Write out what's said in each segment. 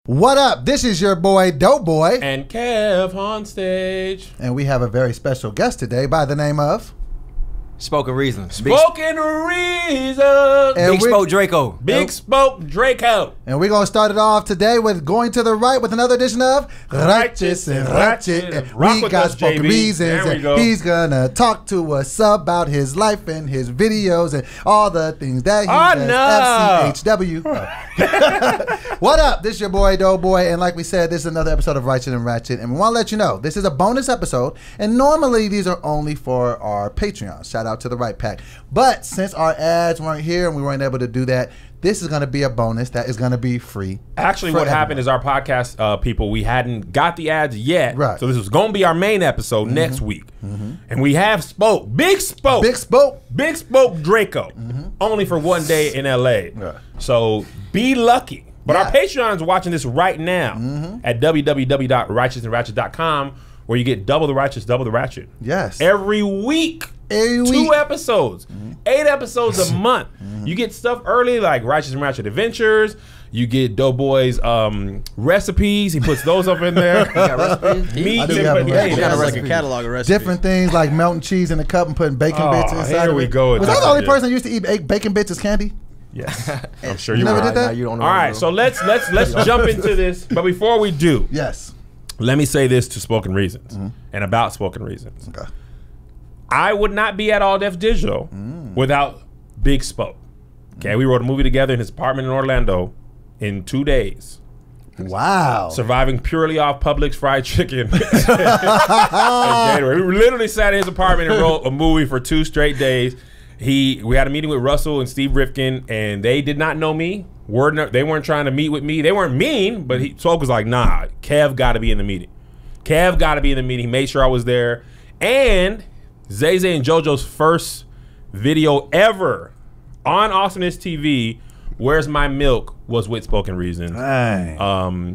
What up? This is your boy Doughboy and Kev on stage, and we have a very special guest today by the name of Spoken Reasons. Spoken Reasons. Big Spoke Draco. Big Spoke Draco. And we're going to start it off today with Going to the Right with another edition of Righteous and Ratchet. And we got Spoken Reasons. And he's going to talk to us about his life and his videos and all the things that he does. FCHW. What up? This is your boy Doughboy. And like we said, this is another episode of Righteous and Ratchet. And we want to let you know, this is a bonus episode. And normally these are only for our Patreon. Shout out to the Right Pack. But since our ads weren't here and we weren't able to do that, this is going to be a bonus that is going to be free. Actually, what happened is our podcast people, we hadn't got the ads yet. Right. So this was going to be our main episode next week. And we have Big Spoke Draco, only for one day in LA. Right. So be lucky. But our Patreon's watching this right now at www.righteousandratchet.com, where you get double the righteous, double the ratchet. Yes. Every week. 2 episodes, 8 episodes a month. You get stuff early like Righteous and Ratchet Adventures. You get Doughboy's recipes. He puts those up in there. Meat and like a catalog of recipes. Different things like melting cheese in a cup and putting bacon bits inside. Here we go. Was I the only person that used to eat bacon bits as candy? Yes, I'm sure you never were. did that. You don't know. All right, so let's jump into this. But before we do, let me say this to Spoken Reasons and about Spoken Reasons. Okay. I would not be at All Def Digital without Big Spoke. Okay, we wrote a movie together in his apartment in Orlando in 2 days. Wow. Surviving purely off Publix fried chicken. In January. We literally sat in his apartment and wrote a movie for 2 straight days. We had a meeting with Russell and Steve Rifkin, and they did not know me. They weren't trying to meet with me. They weren't mean, but Spoke was like, nah, Kev got to be in the meeting. Kev got to be in the meeting. He made sure I was there. And Zay Zay and JoJo's first video ever on Awesomeness TV, Where's My Milk, was with Spoken Reasons.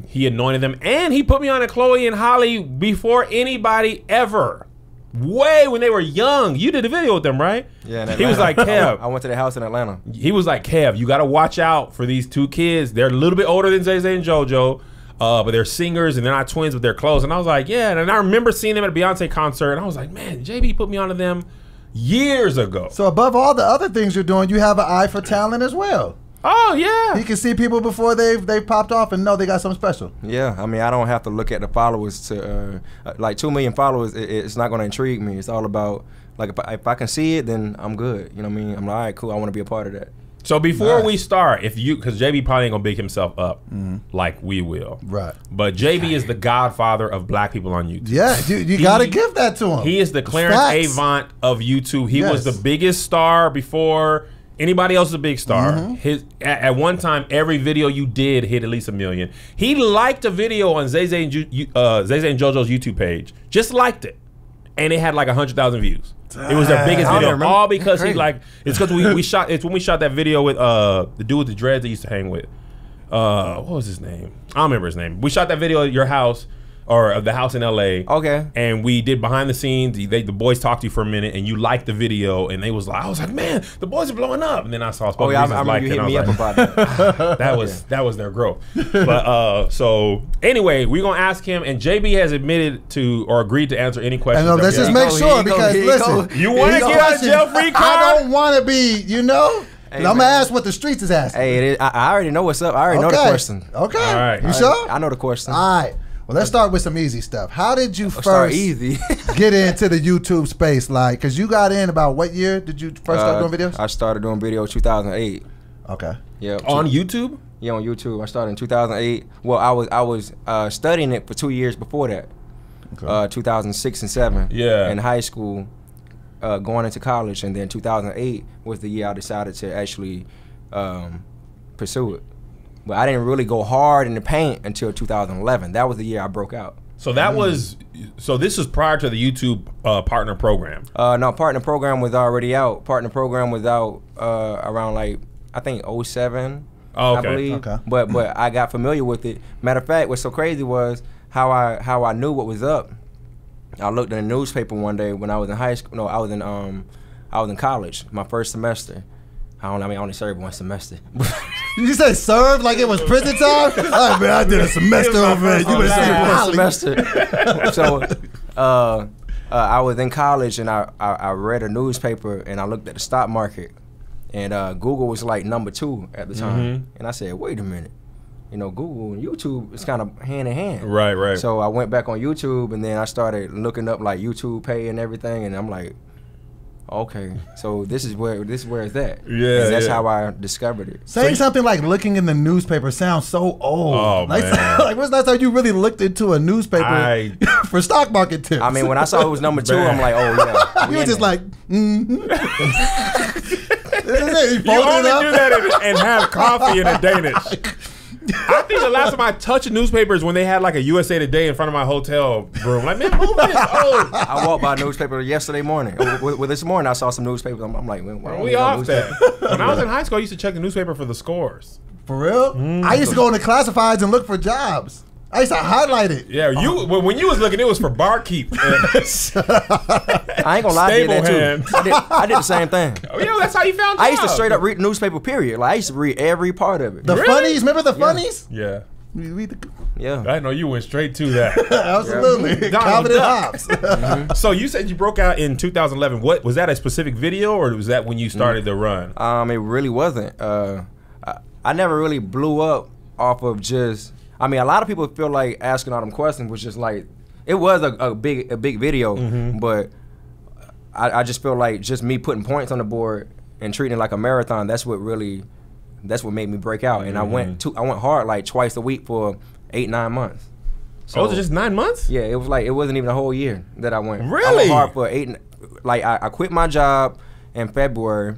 He anointed them, and he put me on a Chloe and Holly before anybody ever. Way when they were young. You did a video with them, right? Yeah. He was like, Kev. I went to the house in Atlanta. He was like, Kev, you got to watch out for these 2 kids. They're a little bit older than Zay Zay and JoJo. But they're singers and they're not twins, but they're close. And I was like, yeah. And I remember seeing them at a Beyonce concert, and I was like, man, JB put me onto them years ago. So above all the other things you're doing, you have an eye for talent as well. Oh yeah. You can see people before they've popped off and know they got something special. Yeah, I mean, I don't have to look at the followers to like 2 million followers. It's not going to intrigue me. It's all about like if I can see it, then I'm good. You know what I mean? I'm like, all right, cool. I want to be a part of that. So before we start, because JB probably ain't gonna big himself up like we will, right? But JB is the godfather of black people on YouTube. Yeah, you gotta give that to him. He is the Clarence Avant of YouTube. He was the biggest star before anybody else was a big star. At one time, every video you did hit at least 1 million. He liked a video on Zay Zay and JoJo's YouTube page, just liked it, and it had like 100,000 views. It was their biggest video, all because he like. It's because we shot. It's when we shot that video with the dude with the dreads that used to hang with. What was his name? I don't remember his name. We shot that video at your house, or the house in LA. Okay. And we did behind the scenes. The boys talked to you for a minute, and you liked the video, and they was like, I was like, man, the boys are blowing up. And then I saw Spoken Reasons liked it. I was like, that was their growth. But so anyway, we're gonna ask him, and JB has admitted to or agreed to answer any questions. And let's just make sure, because listen, you want to get out of jail free card? I don't want to be, you know. Hey, I'm gonna ask what the streets is asking. Hey, I already know what's up. I already know the question. Okay. All right. You sure? I know the question. All right. Well, let's start with some easy stuff. How did you first get into the YouTube space? Like, because you got in about what year did you first start doing videos? I started doing videos 2008. Okay. Yeah. On YouTube? Yeah, on YouTube. I started in 2008. Well, I was studying it for 2 years before that. Okay. 2006 and 7. Yeah. In high school, going into college, and then 2008 was the year I decided to actually pursue it. But I didn't really go hard in the paint until 2011. That was the year I broke out. So that was, so this was prior to the YouTube partner program? No, partner program was already out. Partner program was out around like, I think 07, I believe. Okay. But I got familiar with it. Matter of fact, what's so crazy was how I knew what was up. I looked in the newspaper one day when I was in high school. No, I was in college, my first semester. I only served 1 semester. Did you say served like it was prison time? All right, man, I did a semester over there. You would have semester. So, I was in college and I read a newspaper and I looked at the stock market, and Google was like #2 at the time, and I said, wait a minute. You know, Google and YouTube is kind of hand in hand. Right, right. So I went back on YouTube and then I started looking up like YouTube Pay and everything, and I'm like, okay, so this is where it's at. Yeah, and that's how I discovered it. Saying something like looking in the newspaper sounds so old. Oh, like, man. Like, when's the last time you really looked into a newspaper for stock market tips? I mean, when I saw it was #2, I'm like, oh yeah. You were just like, You only do that and have coffee in a Danish. I think the last time I touched a newspaper is when they had like a USA Today in front of my hotel room. Like, man, move this. Oh. I walked by a newspaper yesterday morning. Well, this morning I saw some newspapers. I'm like, man, why don't we off that? When I was in high school, I used to check the newspaper for the scores. For real? I used to go into classifieds and look for jobs. I used to highlight it. Yeah, when you was looking, it was for barkeep. I ain't gonna lie, I did that too. I did the same thing. Oh, yeah, that's how you found jobs. I used to straight up read the newspaper, period. Like, I used to read every part of it. The funnies, remember the funnies? Yeah. Yeah. I know you went straight to that. Absolutely. Calvin and Hobbes. So you said you broke out in 2011. What was that, a specific video, or was that when you started the run? It really wasn't. I never really blew up off of just. I mean, a lot of people feel like asking all them questions was just like, it was a big video, but I just feel like just me putting points on the board and treating it like a marathon, that's what made me break out. And I went hard like twice a week for 8-9 months. So was it just 9 months? Yeah, it was like, it wasn't even a whole year that I went. Really? I went hard for I quit my job in February,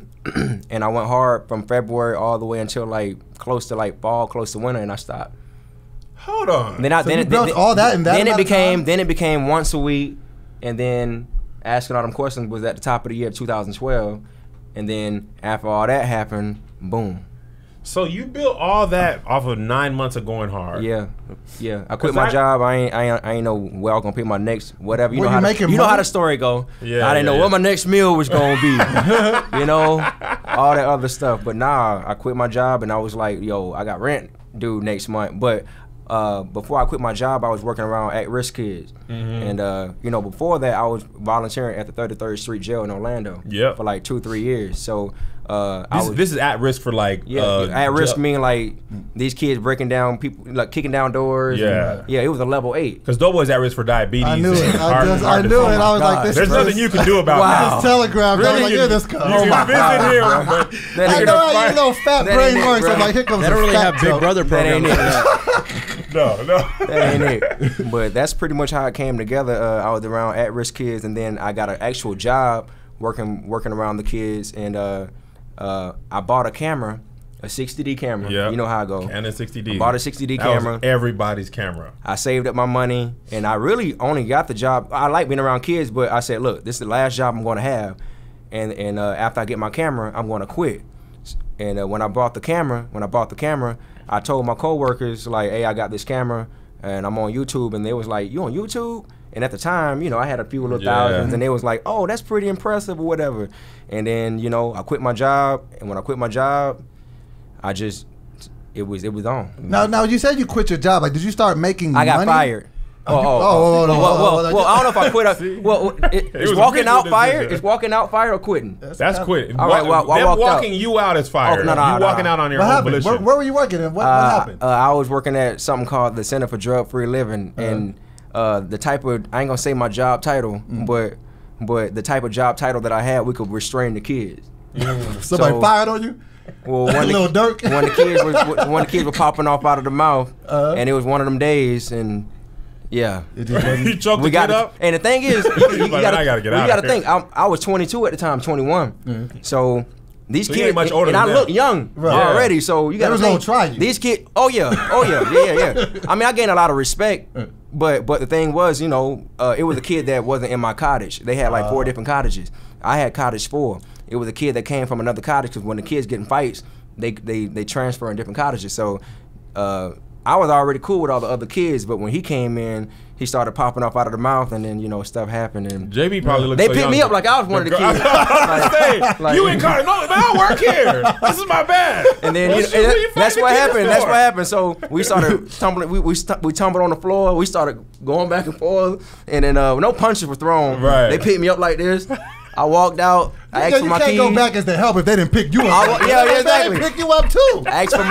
and I went hard from February all the way until like close to like fall, close to winter, and I stopped. Hold on. Then it became once a week, and then asking all them questions was at the top of the year 2012, and then after all that happened, boom. So you built all that off of 9 months of going hard. Yeah. I quit my job. I ain't know where I was gonna pay my next whatever. You know how the story go. Yeah. I didn't know what my next meal was gonna be. You know, all that other stuff. But nah, I quit my job and I was like, yo, I got rent due next month. But before I quit my job, I was working around at-risk kids, and before that, I was volunteering at the 33rd Street Jail in Orlando for like 2-3 years. So this is at risk for like at risk meaning like these kids breaking down people, like kicking down doors. It was a level 8. Because Dobo is at risk for diabetes. I knew it. I knew it. I was like, this. There's nothing you can do about that. This telegram. Really, I was like, here this comes. You can visit him, but I know how your little fat brain works. I'm like, here comes. They don't really have Big Brother programs. No. That ain't it. But that's pretty much how it came together. I was around at-risk kids, and then I got an actual job working around the kids, and I bought a camera, a 60D camera. Yep. You know how I go. Canon 60D. I bought a 60D camera. Was everybody's camera. I saved up my money, and I really only got the job. I like being around kids, but I said, look, this is the last job I'm going to have, and after I get my camera, I'm going to quit. And when I bought the camera, I told my coworkers, like, hey, I got this camera and I'm on YouTube, and they was like, you on YouTube? And at the time, I had a few little thousands, and they was like, oh, that's pretty impressive or whatever. And then, I quit my job, and when I quit my job, it was on. Now you said you quit your job. Like, did you start making money? I got fired. Well, I don't know if I quit. Is walking out fired? Is walking out fired or quitting? That's quitting. All right, well, I walked walking out. you out is fired. No, you walking out on your own volition. Where were you working? And what happened? I was working at something called the Center for Drug-Free Living, and the type of, I ain't gonna say my job title, but the type of job title that I had, we could restrain the kids. Somebody fired on you? Well, when the kids were popping off out of the mouth, and it was one of them days, and yeah, you choked the kid up. And the thing is, you gotta think. I was 22 at the time, 21. So these kids, ain't much older and than I look young already. So you gotta think. Try you. These kids, oh yeah. I mean, I gained a lot of respect. But the thing was, it was a kid that wasn't in my cottage. They had like 4 different cottages. I had cottage 4. It was a kid that came from another cottage, because when the kids get in fights, they transfer in different cottages. So I was already cool with all the other kids, but when he came in, he started popping off out of the mouth, and then, you know, stuff happened. And JB probably looked They so picked me up like I was one of the kids. Like, you in college? No, man, I work here. This is my bag. And then that's what happened. That's what happened. So we started tumbling. We tumbled on the floor. We started going back and forth, and then no punches were thrown. Right. They picked me up like this. I walked out. I asked for my keys. You can't go back as the help if they didn't pick you up. Yeah, exactly. They pick you up too. I asked for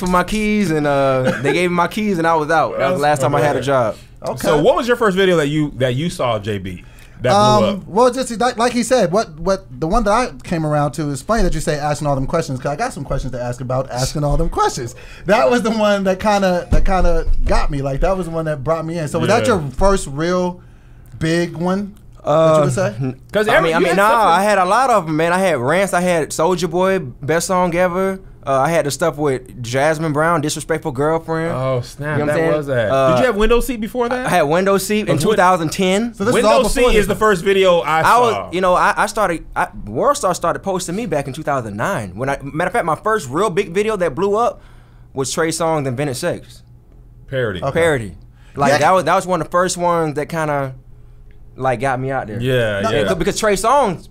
my keys. And they gave me my keys, and I was out. That was the last time I had a job. Okay. So what was your first video that you saw, JB? That blew up? Well, just like he said, what the one that I came around to is funny that you say asking all them questions, because I got some questions to ask about asking all them questions. That was the one that kind of got me. Like, that was the one that brought me in. So was that your first real big one? That you would say? Because I had a lot of them, man. I had rants. I had Soulja Boy, best song ever. I had the stuff with Jasmine Brown, Disrespectful Girlfriend. Oh snap! You know that was that. Did you have Window Seat before that? I had Window Seat in 2010. So this Window Seat is the first video I saw. Worldstar started posting me back in 2009. Matter of fact, my first real big video that blew up was Trey Songz Invented Sex. Parody. Okay. Parody. Like that was one of the first ones that kind of like got me out there. Yeah. Because Trey Songz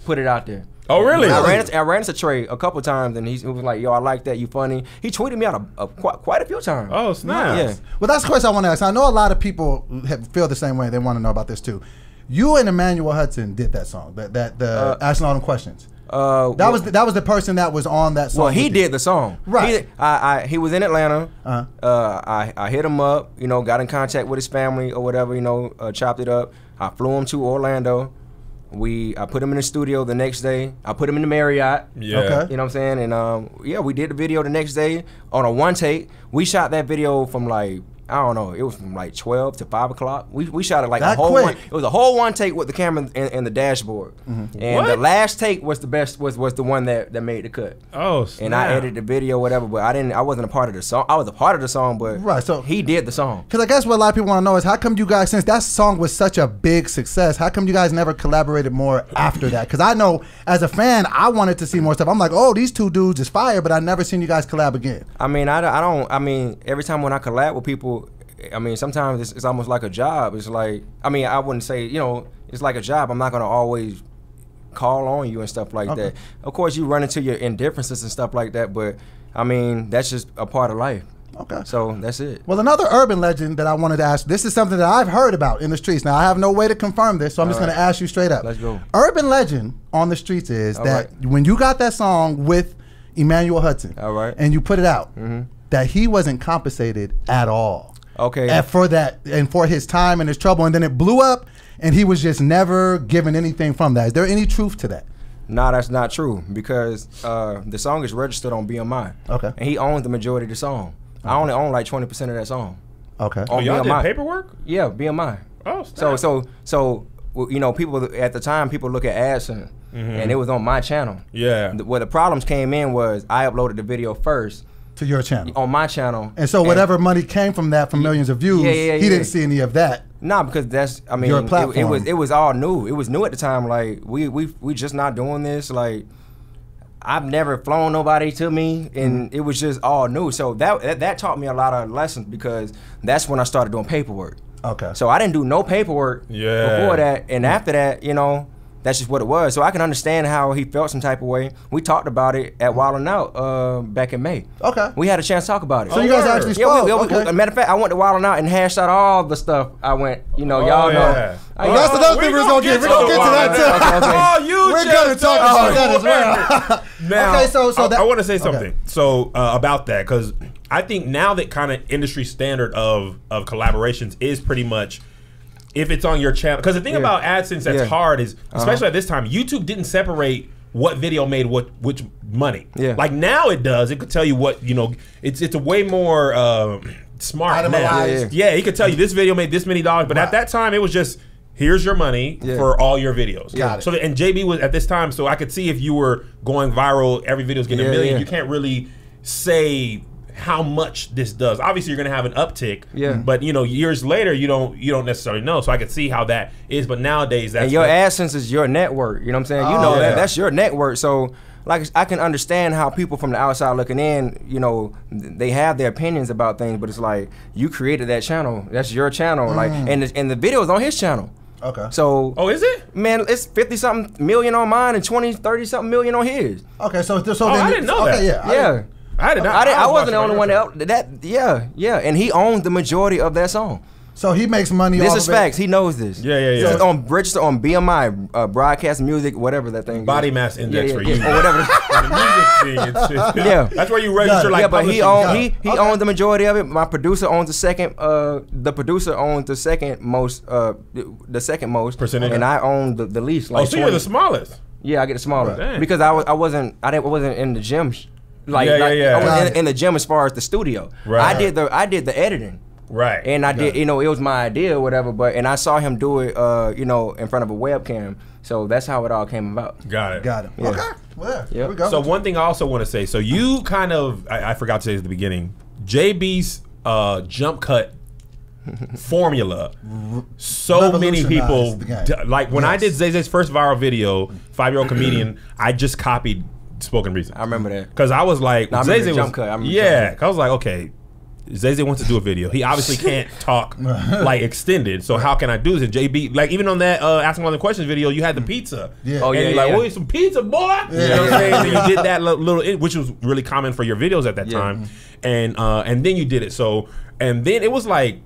put it out there. Oh really? I ran into Trey a couple times, and he was like, "Yo, I like that. You funny." He tweeted me out quite a few times. Oh snap! Yeah. Well, that's the question I want to ask. I know a lot of people feel the same way. They want to know about this too. You and Emmanuel Hudson did that song, the asking all them questions. That was the person that was on that song. Well, he did the song. Right. He was in Atlanta. I hit him up. You know, got in contact with his family or whatever. You know, chopped it up. I flew him to Orlando. I put him in the studio the next day. I put him in the Marriott. Yeah. Okay. You know what I'm saying? And we did the video the next day on a one take. We shot that video from like, I don't know, it was from like 12 to 5 o'clock. We shot it like that a whole quick. one. It was a whole one take with the camera and the dashboard. Mm-hmm. And the last take was the best, was the one that made the cut. Oh, snap. And I edited the video, whatever, but I wasn't a part of the song. I was a part of the song, but so he did the song. Because I guess what a lot of people want to know is, how come you guys, since that song was such a big success, how come you guys never collaborated more after that? Because I know as a fan, I wanted to see more stuff. I'm like, oh, these two dudes is fire, but I never seen you guys collab again. I mean, I mean, every time when I collab with people, I mean, sometimes it's almost like a job. It's like, I mean, I wouldn't say, you know, it's like a job. I'm not going to always call on you and stuff like that. Of course, you run into your indifferences and stuff like that, but I mean, that's just a part of life. Okay. So that's it. Well, another urban legend that I wanted to ask, this is something that I've heard about in the streets. Now, I have no way to confirm this, so I'm just going to ask you straight up. Let's go. Urban legend on the streets is that when you got that song with Emmanuel Hudson, and you put it out, that he wasn't compensated at all. Okay. And for that, and for his time and his trouble, and then it blew up, and he was just never given anything from that. Is there any truth to that? No, that's not true, because the song is registered on BMI. Okay. And he owns the majority of the song. Okay. I only own like 20% of that song. Okay. Oh, y'all did paperwork? Yeah, BMI. Oh, snap. So you know, people at the time, people look at AdSense, and it was on my channel. Yeah. Where the problems came in was I uploaded the video first. To your channel. On my channel. And so whatever money came from that, from millions of views, he didn't see any of that. Nah, because that's, I mean, your platform. It was all new. It was new at the time. Like, we just not doing this. Like, I've never flown nobody to me, and it was just all new. So that taught me a lot of lessons, because that's when I started doing paperwork. Okay. So I didn't do no paperwork before that, and after that, you know, that's just what it was. So I can understand how he felt some type of way. We talked about it at Wildin' Out back in May. Okay. We had a chance to talk about it. So you guys actually spoke. Okay. Matter of fact, I went to Wildin' Out and hashed out all the stuff. I went, you know, y'all know. That's another thing we're going to get. We're going to get to that too. Oh, we're going to talk about that as well. Now, okay, so I want to say something. So about that, because I think now that kind of industry standard of collaborations is pretty much, if it's on your channel, because the thing about AdSense that's hard is, especially at this time, YouTube didn't separate what video made which money. Yeah. Like now it does. It could tell you what, you know, it's a way more smart now. Yeah, it could tell you this video made this many dollars, but at that time it was just, here's your money for all your videos. Got it. So and JB was at this time, so I could see if you were going viral, every video's getting a million. You can't really say, how much this does. Obviously, you're gonna have an uptick. Yeah. But you know, years later, you don't necessarily know. So I can see how that is. But nowadays, that's and your AdSense is your network. You know what I'm saying? You know that's your network. So like I can understand how people from the outside looking in, you know, they have their opinions about things, but it's like you created that channel. That's your channel. Like and the video is on his channel. Okay. So is it? Man, it's 50-something million on mine and 30-something million on his. Okay, so then I didn't know that. Yeah. I wasn't the only one that and he owns the majority of that song. So he makes money. This is facts. He knows this. Yeah. It's on register on BMI, broadcast music, whatever that thing. Body mass index for you, or whatever. The music thing. Yeah, that's where you register. Like, but he owns the majority of it. My producer owns the second. The producer owns the second most. The second most percentage, and I own the least. Like so you're the smallest. Yeah, I get the smaller because I wasn't in the gym. I was in the gym as far as the studio. Right. I did the editing. Right. And I did, you know, it was my idea or whatever, and I saw him do it, you know, in front of a webcam. So that's how it all came about. Got it. Yeah. Okay. Well, here we go. So one thing I also want to say, so you kind of, I forgot to say at the beginning, JB's jump cut formula, so many people, like when I did Zay's first viral video, 5-year-old comedian, I just copied Spoken Reason. I remember that. Because I was like, Zay was, jump cut. I was like, okay, Zay wants to do a video. He obviously can't talk like extended. So how can I do this? And JB, like even on that Asking All the Questions video, you had the pizza. Yeah. Oh, and you're like, well, some pizza, boy. Yeah. You know what I'm saying? So you did that little, which was really common for your videos at that time. And then you did it. So, and then it was like,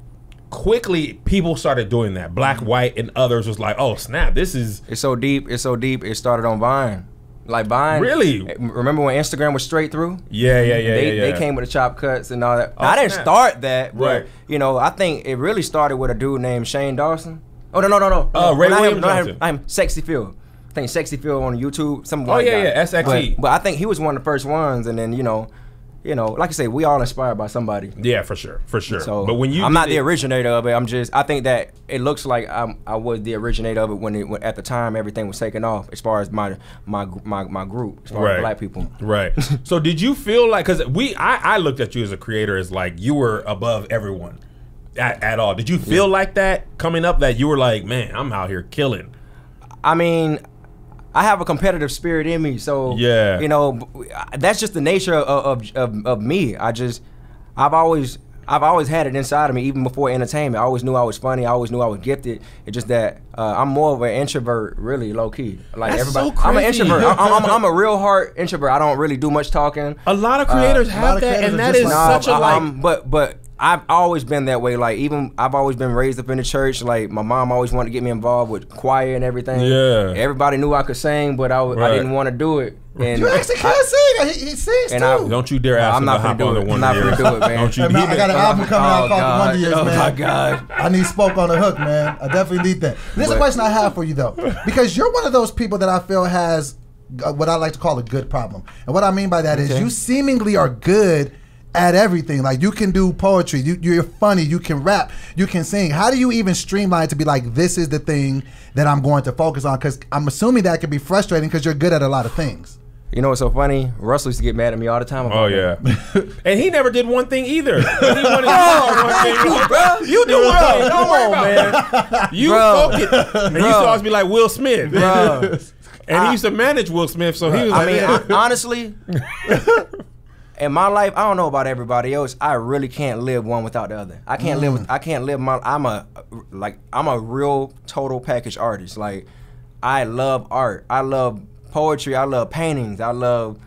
quickly people started doing that. Black, White, and others was like, oh snap, this is. It's so deep. It's so deep. It started on Vine. Like Vine. Really? Remember when Instagram was straight through? Yeah. They came with the chop cuts and all that. I didn't start that, but you know, I think it really started with a dude named Shane Dawson. Oh no. Ray Williams Johnson. I'm Sexy Phil. I think Sexy Phil on YouTube. Something like that. SXE. But I think he was one of the first ones, and then you know, like I say, we all inspired by somebody. Yeah, for sure. So, but when I'm not the originator of it. I think that it looks like I was the originator of it when at the time everything was taken off as far as my group, as far as black people. Right. So did you feel like, because I looked at you as a creator as like you were above everyone at all. Did you feel like that coming up, that you were like, man, I'm out here killing? I mean, I have a competitive spirit in me, so you know, that's just the nature of me. I've always had it inside of me, even before entertainment. I always knew I was funny. I always knew I was gifted. It's just that I'm more of an introvert, really, low key. Like that's everybody, so crazy. I'm an introvert. I'm a real hard introvert. I don't really do much talking. A lot of creators have that, and that is such a like. But I've always been that way. Like I've always been raised up in the church. Like my mom always wanted to get me involved with choir and everything. Yeah. Everybody knew I could sing, but I didn't want to do it. And you actually can't sing. He sings too. Don't you dare ask him to hop on the Wonder Years. I'm not gonna do it, man. Don't you? Hey, man, I got an album coming out called The Wonder Years, man. Oh my God. I need Spoke on the Hook, man. I definitely need that. There's a question I have for you though, because you're one of those people that I feel has what I like to call a good problem, and what I mean by that is you seemingly are good at everything. Like you can do poetry, you're funny, you can rap, you can sing. How do you even streamline to be like, this is the thing that I'm going to focus on? Because I'm assuming that can be frustrating because you're good at a lot of things. You know what's so funny? Russell used to get mad at me all the time about that. And he never did one thing either. He wanted to bro. You do well. Don't worry about man. You focus. And he used to always be like Will Smith. Bro. And he used to manage Will Smith, so he was like, I mean, honestly, in my life, I don't know about everybody else. I really can't live one without the other. I can't live. I can't live my. I'm a real total package artist. Like, I love art. I love poetry. I love paintings. I love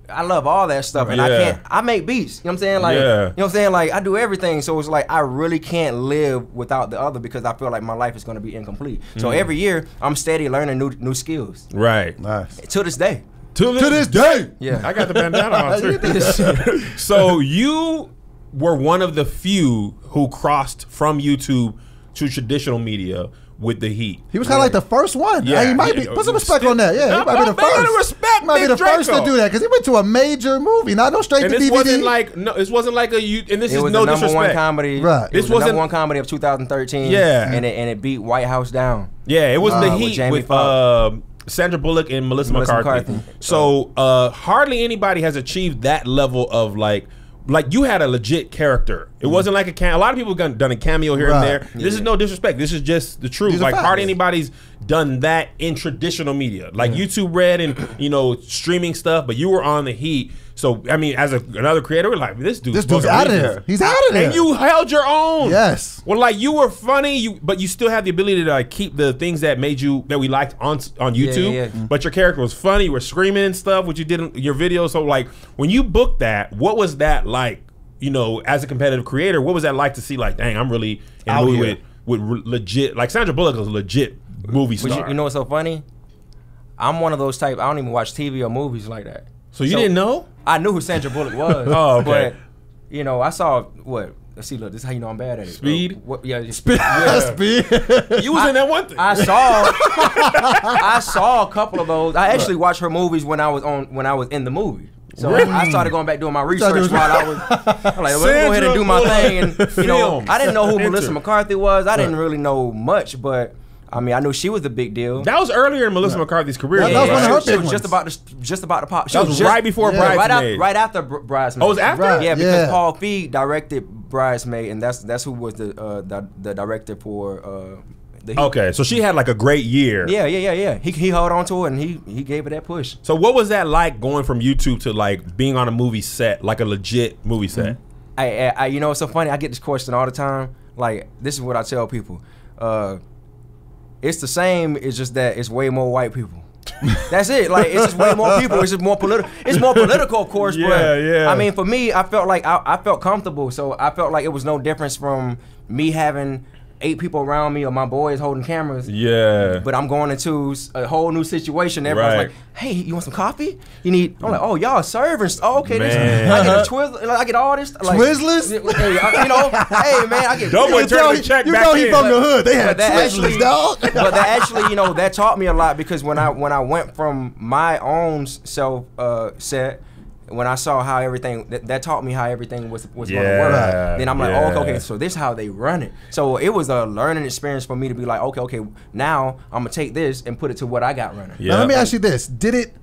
all that stuff. And I make beats. You know what I'm saying? Like, you know what I'm saying? Like, I do everything. So it's like I really can't live without the other because I feel like my life is going to be incomplete. So every year I'm steady learning new skills. Right. Nice. To this day. To this day. Yeah. I got the bandana on too. So you were one of the few who crossed from YouTube to traditional media with the heat. He was kind of like the first one. Yeah, he might be. Put some respect on that. Yeah, he might be the first. Respect, might be the first to do that because he went to a major movie, not no straight to DVD. This wasn't like a. And this is no disrespect. It was the number one comedy. Right. This was the number one comedy of 2013. Yeah, and it beat White House down. Yeah, it was the Heat with Sandra Bullock and Melissa McCarthy. So hardly anybody has achieved that level of like like you had a legit character. It wasn't like a lot of people have done a cameo here and there. This is no disrespect. This is just the truth. Like hardly anybody's done that in traditional media. Like YouTube Red and streaming stuff, but you were on the heat. So I mean, as another creator, we're like, this dude's out of there. He's out of there. And you held your own. Yes. Well, like you were funny, but you still had the ability to like keep the things that made you that we liked on YouTube. But your character was funny. You were screaming and stuff, which you did in your videos. So like when you booked that, what was that like? As a competitive creator, what was that like to see? Like, dang, I'm really in a movie with legit. Like Sandra Bullock was a legit movie star. You know what's so funny? I'm one of those type. I don't even watch TV or movies like that. So you didn't know? I knew who Sandra Bullock was. Oh, okay. But I saw what. Let's see. Look, this is how you know I'm bad at it. Speed. Speed. Yeah. Speed. You was in that one thing. I saw a couple of those. I actually watched her movies when I was in the movie. So I started going back doing my research while I was. I'm like, well, let me go ahead and do my thing. And I didn't know who Melissa McCarthy was. I didn't really know much, but I mean, I knew she was the big deal. That was earlier in Melissa McCarthy's career. That was one of her She was just about to pop. That was right before Bridesmaid. Right after Bridesmaid. Oh, it was after? Right. Yeah, because Paul Feig directed Bridesmaid, and that's who was the director for. Okay, so she had like a great year. Yeah. He held on to it and he gave it that push. So what was that like going from YouTube to like being on a movie set, like a legit movie set? It's so funny. I get this question all the time. Like, this is what I tell people. It's the same. It's just that it's way more white people. That's it. Like, it's just way more people. It's just more political. It's more political, of course. But I mean, for me, I felt like I felt comfortable. So I felt like it was no difference from me having 8 people around me or my boys holding cameras. Yeah. But I'm going into a whole new situation. Everyone's like, hey, you want some coffee? I'm like, oh, y'all serving. Oh, okay. I get a Twizzler. I get all this. Like, Twizzlers? Hey, man, I get. Don't turn the check back in. He from the hood. They had Twizzlers, dog. But that actually, that taught me a lot because when I went from my own self set, when I saw how everything, that taught me how everything was going to work. Then I'm like, okay, so this is how they run it. So it was a learning experience for me to be like, okay, now I'm going to take this and put it to what I got running. Now, let me ask you this. Did it,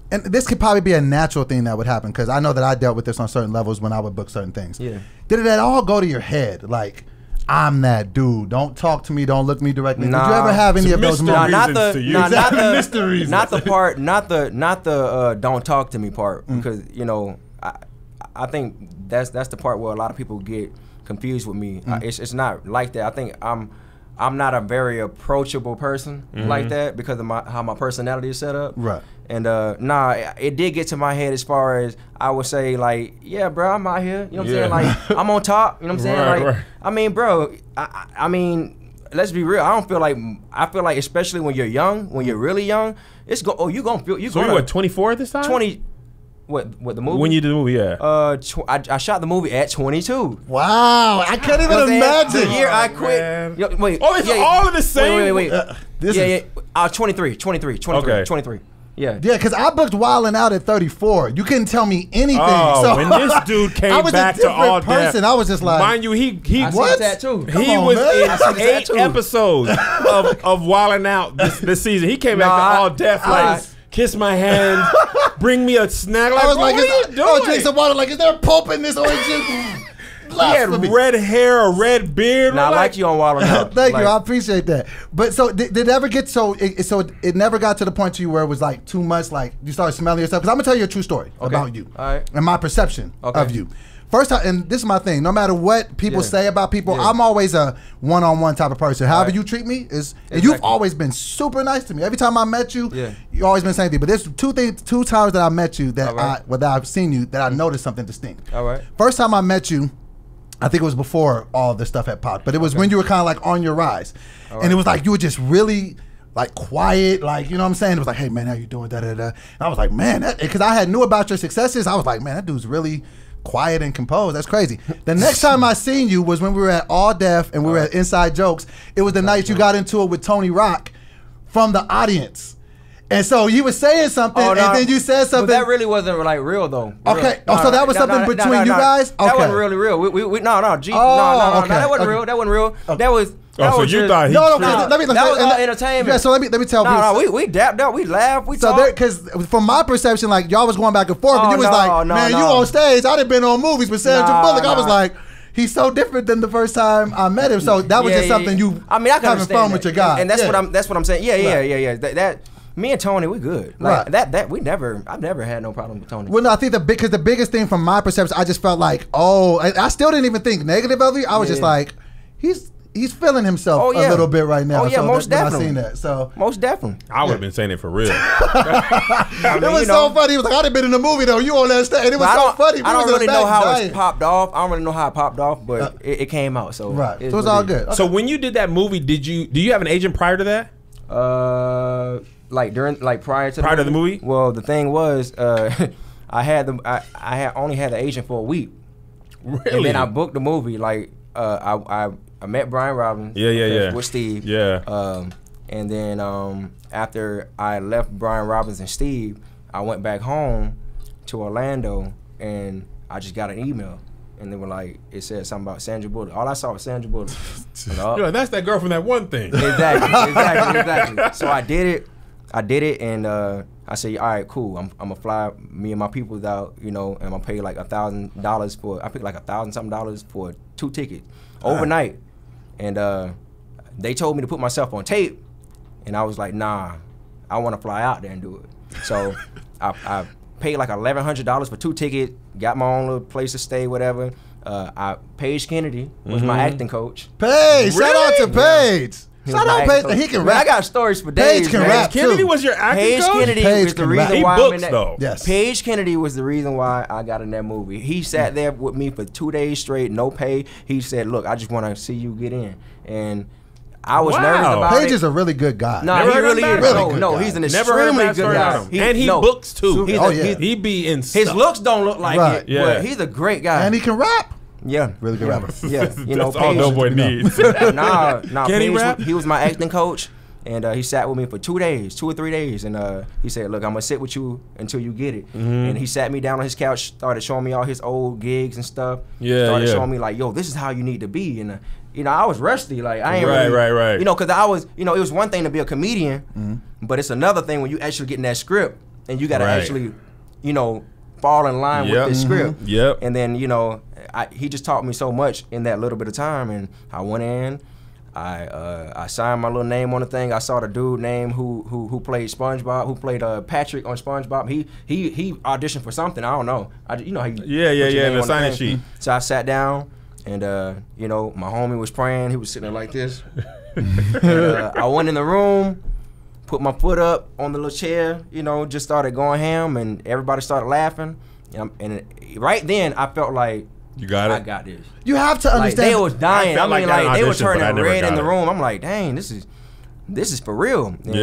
and this could probably be a natural thing that would happen because I know that I dealt with this on certain levels when I would book certain things. Yeah. Did it at all go to your head? Like, I'm that dude. Don't talk to me. Don't look me directly. Nah. Did you ever have any of those moments? Not the don't talk to me part because I think that's the part where a lot of people get confused with me. It's not like that. I think I'm not a very approachable person like that because of how my personality is set up. Right. And it did get to my head as far as I would say, like, yeah, bro, I'm out here. You know what I'm saying? Like, I'm on top. You know what I'm saying? Right. I mean, bro, I mean, let's be real. I feel like especially when you're young, when you're really young, you gonna feel. So you were 24 at this time? 20. What the movie? When you did the movie, yeah. I shot the movie at 22. Wow, I can't even imagine. The year I quit. Wait. Oh, it's all of the same. Wait. I was 23. Okay. 23. Yeah, because I booked Wildin' Out at 34. You couldn't tell me anything. Oh, so when this dude came back to All person. I was just like, mind you, he what? That too. He was in 8 episodes of Wildin' Out this season. He came back to All Deaf like, kiss my hand, bring me a snack. Like, I was like, what are you doing? Drink some water. Like, is there pulp in this orange juice? He had red hair, a red beard. Nah, I like you on Wild 'N Out. Thank you, I appreciate that. But so did it ever get so it never got to the point to you where it was like too much, like you started smelling yourself? Because I'm gonna tell you a true story about you and my perception of you. First time, and this is my thing. No matter what people say about people, I'm always a one-on-one type of person. However you treat me is, and you've always been super nice to me. Every time I met you, you always been saying things. But there's two times that I met you that I've seen you that I noticed something distinct. First time I met you, I think it was before all of this stuff had popped, but it was when you were kind of like on your rise. And it was like you were just really like quiet, like, you know what I'm saying? It was like, hey man, how you doing? And I was like, man, because I knew about your successes. I was like, man, that dude's really quiet and composed. That's crazy. The next time I seen you was when we were at All Deaf and we were at Inside Jokes. It was the night you got into it with Tony Rock from the audience. And so you were saying something, and then you said something. But that really wasn't like real though. Okay. So that was something between you guys. Okay. That wasn't really real. No, that wasn't real. That wasn't real. That was. So you thought he? No. Let me. That was all entertainment. Yeah. So let me tell you. No, we dapped up, we laughed, we talked. Because from my perception, like y'all was going back and forth, and you was like, man, you on stage. I done been on movies with Sandra Bullock. I was like, he's so different than the first time I met him. So that was just something you. I mean, I can having fun with your guy, and that's what I'm saying. Yeah. That. Me and Tony, we good. Like, right. I've never had no problem with Tony. Well, no, I think because the biggest thing from my perception, I just felt like, I still didn't even think negative of you. I was just like, he's feeling himself a little bit right now. Oh yeah, most definitely. I seen that. So most definitely. I would have been saying it for real. It was so funny. He was like, I'd have been in the movie though. You on that stage? And it was so funny. I don't really know how it popped off. I don't really know how it popped off, but it came out. So right. So it was all good. Okay. So when you did that movie, do you have an agent prior to that? Like prior to the movie? Well, the thing was, I only had the agent for a week. Really? And then I booked the movie. Like I met Brian Robbins. Yeah. With Steve. Yeah. And then after I left Brian Robbins and Steve, I went back home to Orlando, and I just got an email. And they were like, it said something about Sandra Bullock. All I saw was Sandra Bullock. That's that girl from that one thing. Exactly. So I did it, and I said, all right, cool. I'm gonna fly me and my peoples out, and I'm gonna pay like $1,000 for. I picked like $1,000 for 2 tickets overnight, and they told me to put myself on tape, and I was like, nah, I want to fly out there and do it. So I paid like $1,100 for 2 tickets, got my own little place to stay, whatever. Paige Kennedy was my acting coach. Paige, shout out to Paige. Shout out Paige. He can rap. I got stories for days. Paige can rap too. Kennedy was your acting coach? Kennedy was the reason why I'm in that. Yes. Paige Kennedy was the reason why I got in that movie. He sat there with me for 2 days straight, no pay. He said, look, I just want to see you get in. And I was nervous about it. Paige is a really good guy. No, he really is. No, he's an extremely good guy. And he books too. He be in his looks don't look like it, but he's a great guy. And he can rap. Yeah, really good rapper. Yeah, that's all Doughboy needs. Nah. Can he rap? He was my acting coach, and he sat with me for 2 days, 2 or 3 days, and he said, "Look, I'm gonna sit with you until you get it." And he sat me down on his couch, started showing me all his old gigs and stuff. Started showing me like, "Yo, this is how you need to be." And I was rusty, like I ain't right. Because I was, it was one thing to be a comedian, but it's another thing when you actually get in that script and you gotta actually, fall in line with this script. Yep. And then he just taught me so much in that little bit of time, and I went in. I signed my little name on the thing. I saw the dude name who played SpongeBob, who played Patrick on SpongeBob. He auditioned for something. I don't know. How you the sign-in sheet. So I sat down, and my homie was praying. He was sitting there like this. I went in the room, put my foot up on the little chair, just started going ham, and everybody started laughing. And right then, I felt like, you got it. I got this. You have to understand. They was dying. They were turning red in the it. room. I'm like, dang, this is for real. And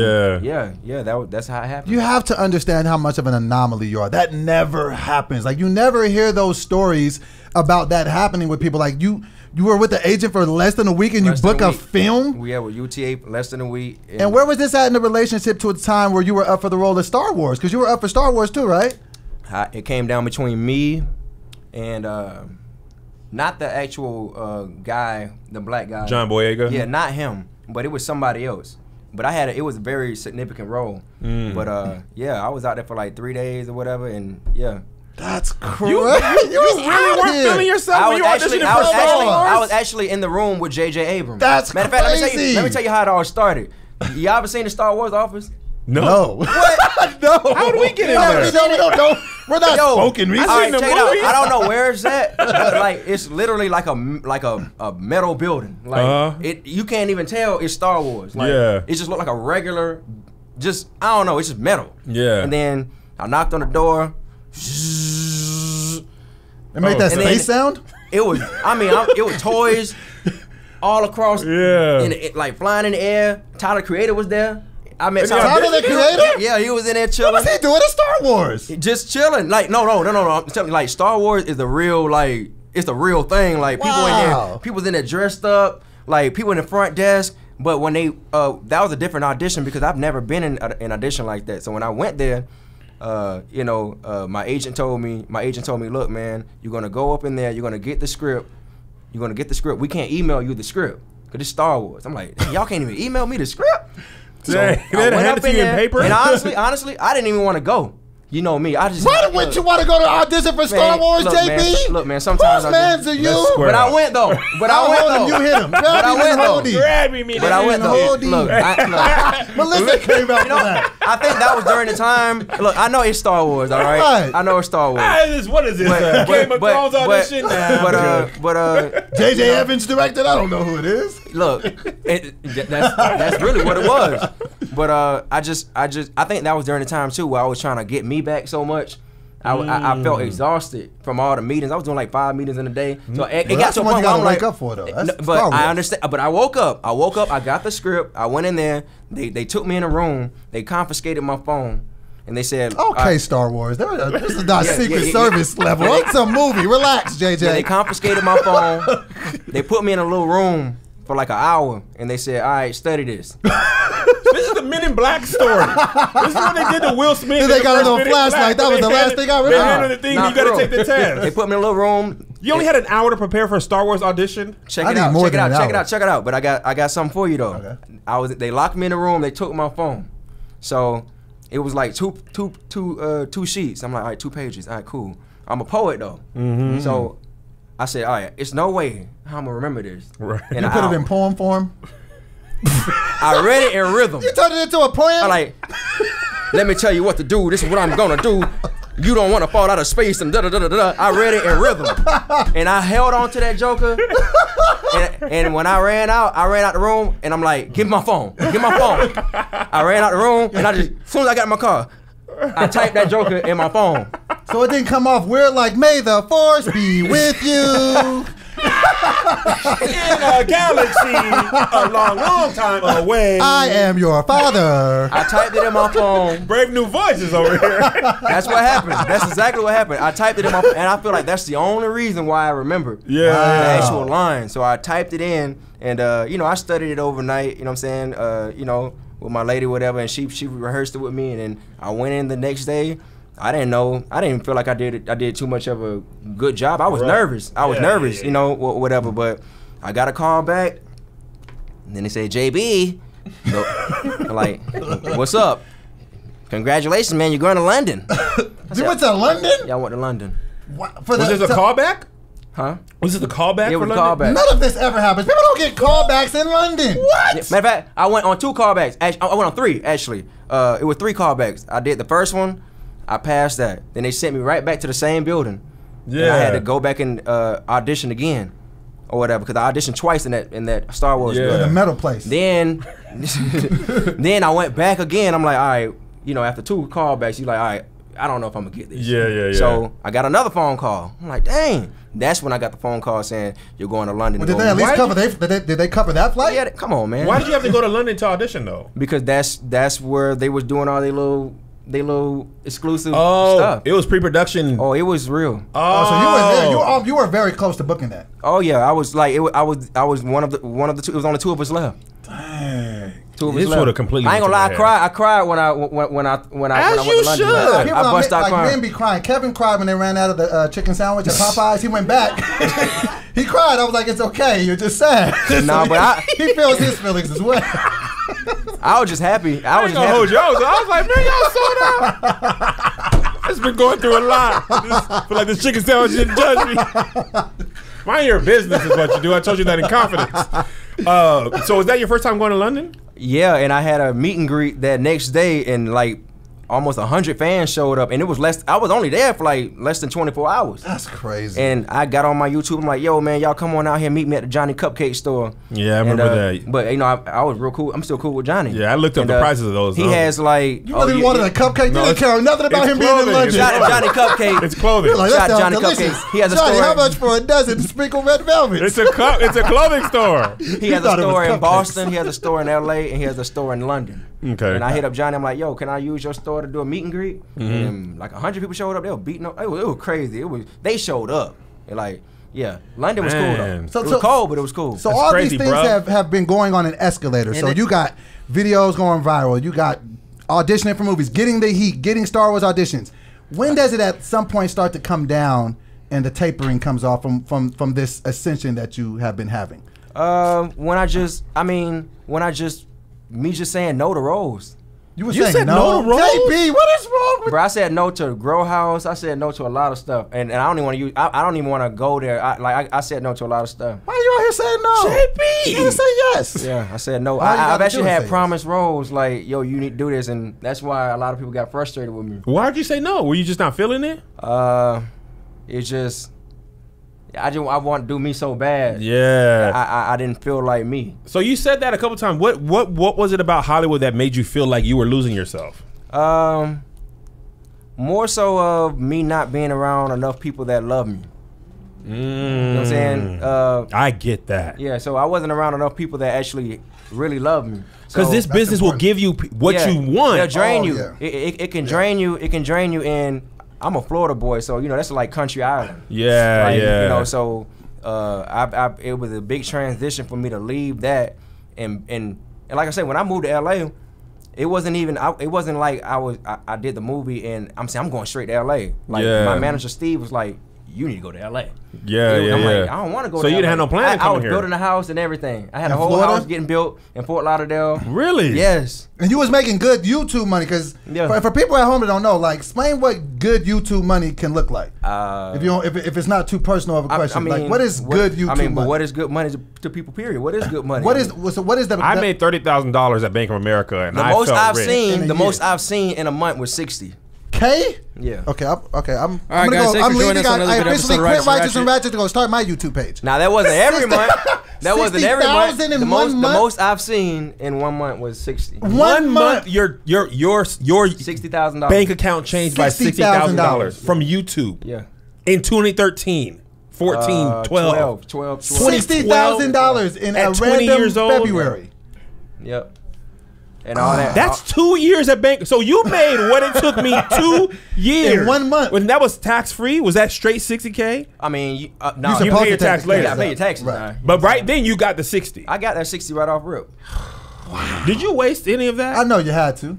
that's how it happened. You have to understand how much of an anomaly you are. That never happens. Like, you never hear those stories about that happening with people. Like, you were with the agent for less than a week and you book a film? We with UTA less than a week. And where was this at in the relationship to a time where you were up for the role of Star Wars? Because you were up for Star Wars too, right? It came down between me and not the actual guy, the black guy. John Boyega? Yeah, not him, but it was somebody else. But it was a very significant role. But I was out there for like 3 days or whatever, and That's crazy. You really weren't feeling yourself when you auditioned for Star Wars? I was actually in the room with J.J. Abrams. That's Matter crazy. Matter of fact, let me tell you how it all started. You ever seen the Star Wars office? No. What? No. How did we get in there? No. We're not smoking. All right, check it out. I don't know where it's at, but like it's literally like a metal building. Like you can't even tell it's Star Wars. Like, it just looked like a regular, I don't know. It's just metal. Yeah. And then I knocked on the door. It made that space sound? It was. It was toys all across. Yeah. Like flying in the air. Tyler the Creator was there. I met Tyler the Creator? Yeah, he was in there chilling. What was he doing in Star Wars? Just chilling. Like, no. I'm telling you, like, Star Wars is the real, like, it's the real thing. Like, people in there dressed up. Like, people in the front desk. But when they that was a different audition because I've never been in an audition like that. So when I went there, my agent told me, look, man, you're gonna go up in there, you're gonna get the script. We can't email you the script because it's Star Wars. I'm like, y'all can't even email me the script. So I went up in there, paper? And honestly, I didn't even want to go. You know me. I just. Why wouldn't you want to go to audition for Star Wars, JB? Look, man. Sometimes whose man's are you? But I went though. You hit him. But I went though. But I went though. Look, Melissa came out for that. I think that was during the time. Look, I know it's Star Wars. All right. I know it's Star Wars. What is this? Game of Thrones audition? But J.J. Evans directed. I don't know who it is. Look, that's really what it was. But I think that was during the time too where I was trying to get me back so much. I felt exhausted from all the meetings. I was doing like 5 meetings in a day. So it got to a point where I'm like, wake up for though. But I understand. But I woke up. I got the script. I went in there. They took me in a room. They confiscated my phone. And they said, okay, Star Wars. This is not Secret Service level. It's a movie. Relax, JJ. Yeah, they confiscated my phone. They put me in a little room for like an hour. And they said, all right, study this. This is the Men in Black story. This is what they did to Will Smith. They got a little flashlight. That was the last thing I remember. They handed the thing, you got to take the test. They put me in a little room. You only had an hour to prepare for a Star Wars audition? Check it out. But I got something for you though. Okay. They locked me in the room. They took my phone. So it was like two sheets. I'm like, all right, 2 pages. All right, cool. I'm a poet though. Mm-hmm. So I said, all right, it's no way how I'm gonna remember this. Right. You put it in poem form? I read it in rhythm. You turned it into a poem? I'm like, let me tell you what to do. This is what I'm gonna do. You don't want to fall out of space and da-da-da-da-da. I read it in rhythm. And I held on to that joker. And when I ran out the room and I'm like, give me my phone. Give me my phone. I ran out the room and as soon as I got in my car, I typed that joker in my phone. So it didn't come off weird like, may the force be with you. In a galaxy a long time away. I am your father. I typed it in my phone. Brave new voices over here. That's what happened. That's exactly what happened. I typed it in my phone, and I feel like that's the only reason why I remember the actual line. So I typed it in, and I studied it overnight. You know what I'm saying? With my lady, whatever, and she rehearsed it with me, and then I went in the next day. I didn't know. I didn't feel like I did too much of a good job. I was nervous. I was nervous, whatever. But I got a call back, and then they said, JB, I'm like, what's up? Congratulations, man. You're going to London. You went to London? Yeah, I went to London. Was this a callback? Huh? Was this a callback for London? Callback. None of this ever happens. People don't get callbacks in London. What? Yeah, matter of fact, I went on 2 callbacks. I went on 3, actually. It was 3 callbacks. I did the first one. I passed that. Then they sent me right back to the same building. Yeah. And I had to go back and audition again, or whatever, because I auditioned twice in that Star Wars building. The metal place. Then I went back again. I'm like, all right, after 2 callbacks, you're like, all right, I don't know if I'm gonna get this. Yeah. So I got another phone call. I'm like, dang. That's when I got the phone call saying you're going to London. Well, did they at least cover? Did they cover that flight? Yeah. Come on, man. Why did you have to go to London to audition though? Because that's where they was doing all their little exclusive stuff. It was pre-production. Oh, it was real. Oh, so you were there. You were very close to booking that. Oh yeah, I was like, I was one of the 2. It was only 2 of us left. Dang. 2 of us left. Completely. I ain't gonna lie, I cried when I went to London. I bust out crying. Men be crying. Kevin cried when they ran out of the chicken sandwich at Popeyes. He went back. He cried. I was like, it's okay. You're just sad. Nah, but he feels his feelings as well. I was just happy. I was like, man, y'all sold out. It's been going through a lot. I feel like this chicken sandwich didn't judge me. Mind your business is what you do. I told you that in confidence. So was that your first time going to London? Yeah, and I had a meet and greet that next day, and like almost 100 fans showed up, and it was I was only there for like less than 24 hours. That's crazy. And I got on my YouTube. I'm like, yo, man, y'all come on out here, meet me at the Johnny Cupcake store. Yeah, I remember that. But I was real cool. I'm still cool with Johnny. Yeah, I looked up the prices of those. He has like. You really wanted a cupcake? You didn't care nothing about him being in London. Johnny Cupcake. It's clothing. Like, Johnny Cupcake. He has a Johnny, store. how much for a dozen sprinkled red velvet? It's a clothing store. He has a store in Boston. He has a store in LA, and he has a store in London. Okay. And I hit up Johnny. I'm like, yo, can I use your store to do a meet and greet? Mm-hmm. And like 100 people showed up. They were beating up. It was crazy. They showed up. And like, Yeah, London was cool though. So, it was cold, but it was cool. So That's all crazy, these things have been going on in escalators. So you got videos going viral. You got auditioning for movies, getting the heat, getting Star Wars auditions. When does it at some point start to come down and the tapering comes off from this ascension that you have been having? Me just saying no to roles. You said no to roles? JB, what is wrong with? Bro, I said no to Grow House. I said no to a lot of stuff, and I don't even want to use. I don't even want to go there. I said no to a lot of stuff. Why are you out here saying no? JB, you say yes. Yeah, I said no. I've actually had promised roles like, yo, you need to do this, and that's why a lot of people got frustrated with me. Why'd you say no? Were you just not feeling it? It's just. I want to do me so bad. Yeah. I didn't feel like me. So you said that a couple times. What was it about Hollywood that made you feel like you were losing yourself? More so of me not being around enough people that love me. You know what I'm saying? I get that. Yeah, so I wasn't around enough people that actually really love me. Because this business will give you what you want. It'll drain you. Yeah. It can drain you. It can drain you in. I'm a Florida boy, so you know that's like country island. Yeah, like, yeah. You know, so it was a big transition for me to leave that, and like I said, when I moved to LA, it wasn't even. It wasn't like I did the movie and I'm saying I'm going straight to LA. Like my manager Steve was like, you need to go to LA. Yeah, I'm like, I don't want to go to LA. So you didn't have no plan to come here? I was building a house and everything. I had a whole house getting built in Fort Lauderdale. Really? Yes. And you was making good YouTube money, because for people at home that don't know, like, explain what good YouTube money can look like. If it's not too personal of a question, I mean, like, what is good YouTube money? But what is good money to people? Period. What is good money? What is the? I made $30,000 at Bank of America, and the most I've seen. The most I've seen in a month was 60. K? Yeah. Okay. I'm all right, gonna guys, go. I'm leaving. I officially officially quit Righteous and Ratchet to go start my YouTube page. Now that wasn't every month. That wasn't every month. In the one month? The most I've seen in 1 month was 60. One month. Your $60,000 bank account changed by $60,000 from YouTube. Yeah. In 2013, 14, 12. $60,000 in a random February. Yep. And all that. That's 2 years at bank. So you made what it took me 2 years in 1 month. When that was tax free, was that straight 60K? I mean, no, you pay your tax later. Yeah, I pay your taxes. Right. But right then you got the 60. I got that 60 right off rip. Wow. Did you waste any of that? I know you had to.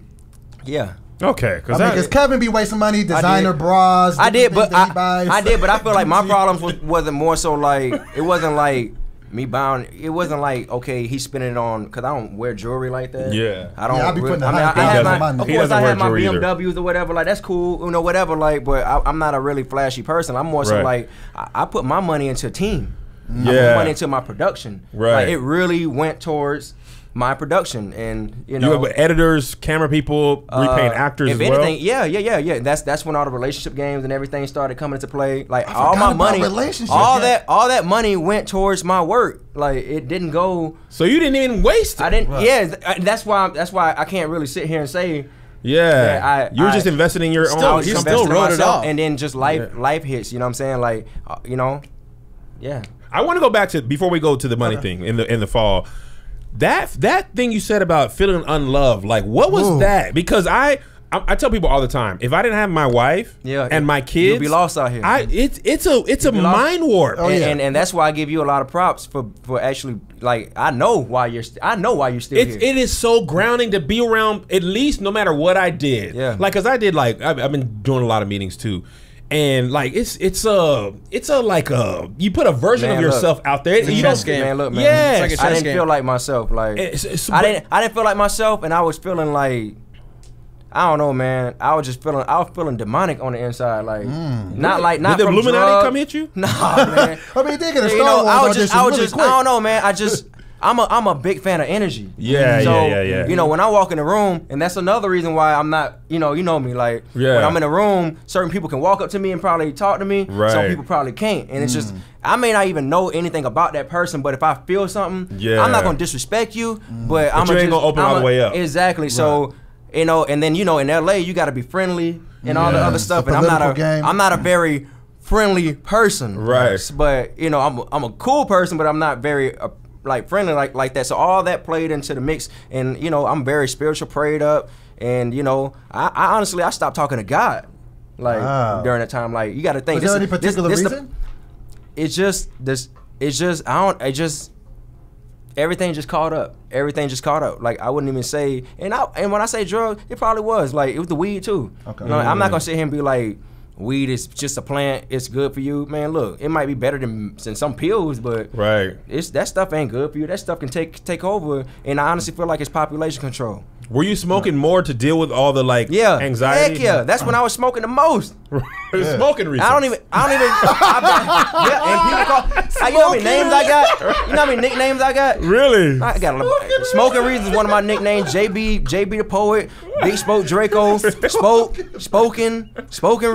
Yeah. Okay, because Kevin be wasting money, designer bras. I did, but I feel like my problems wasn't more so like, it wasn't like me buying. It wasn't like, okay, he's spending it on, because I don't wear jewelry like that. Yeah. I don't. Yeah, I be putting I have my BMWs or whatever, like that's cool, you know, whatever, like, but I'm not a really flashy person. I'm more so like, I put my money into a team. I put money into my production. Like, it really went towards my production, and you know, you have editors, camera people, repaying actors as well. Anything, yeah. That's when all the relationship games and everything started coming into play. Like all my money, all that money went towards my work. Like it didn't go. So you didn't even waste it. I didn't. Right. Yeah, that's why I can't really sit here and say. Yeah, you were just investing in your own. You still wrote it off, and then just life hits. You know what I'm saying? Like, you know, yeah. I want to go back to before we go to the money thing in the fall. That thing you said about feeling unloved, like what was that? Because I tell people all the time, if I didn't have my wife and my kids, you'll be lost out here. It's a mind warp. Oh, and that's why I give you a lot of props for actually, like, I know why you're still here. It is so grounding to be around, at least no matter what I did. Yeah. Like, cause I did, like, I've been doing a lot of meetings too. And like it's a like a you put a version of yourself out there. It's a chess game. Man, look, man. Yes. It's like I didn't feel like myself. Like I didn't feel like myself, and I was feeling like, I don't know, man. I was feeling demonic on the inside. Like not Did the Illuminati come hit you? Nah, man. I mean, they get a Star Wars I don't know, man. I'm a big fan of energy. Yeah. You know, when I walk in the room, and that's another reason why I'm not, you know me, like, when I'm in a room, certain people can walk up to me and probably talk to me. Right. Some people probably can't. And it's just, I may not even know anything about that person, but if I feel something, I'm not going to disrespect you, but I'm going to open all the way up. Exactly. Right. So, you know, and then, you know, in LA, you got to be friendly and all the other stuff. And I'm not a very friendly person. Right. But, you know, I'm a cool person, but I'm not very like friendly like that. So all that played into the mix, and you know, I'm very spiritual, prayed up, and you know, I honestly stopped talking to God like during that time. Like, you got to think. Was there any particular reason? it's just this. It's just everything just caught up. Everything just caught up. Like I wouldn't even say, and when I say drugs, it probably was like it was the weed too. Okay. You know, I'm not gonna sit here and be like, weed is just a plant. It's good for you, man. Look, it might be better than some pills, but that stuff ain't good for you. That stuff can take over, and I honestly feel like it's population control. Were you smoking more to deal with all the anxiety? Heck yeah, that's when I was smoking the most. Smoking reasons. I don't even. And people call. You know how many names I got? You know how many nicknames I got? Really? I got smoking reasons. One of my nicknames, JB the Poet, Big Spoke Draco, Spoken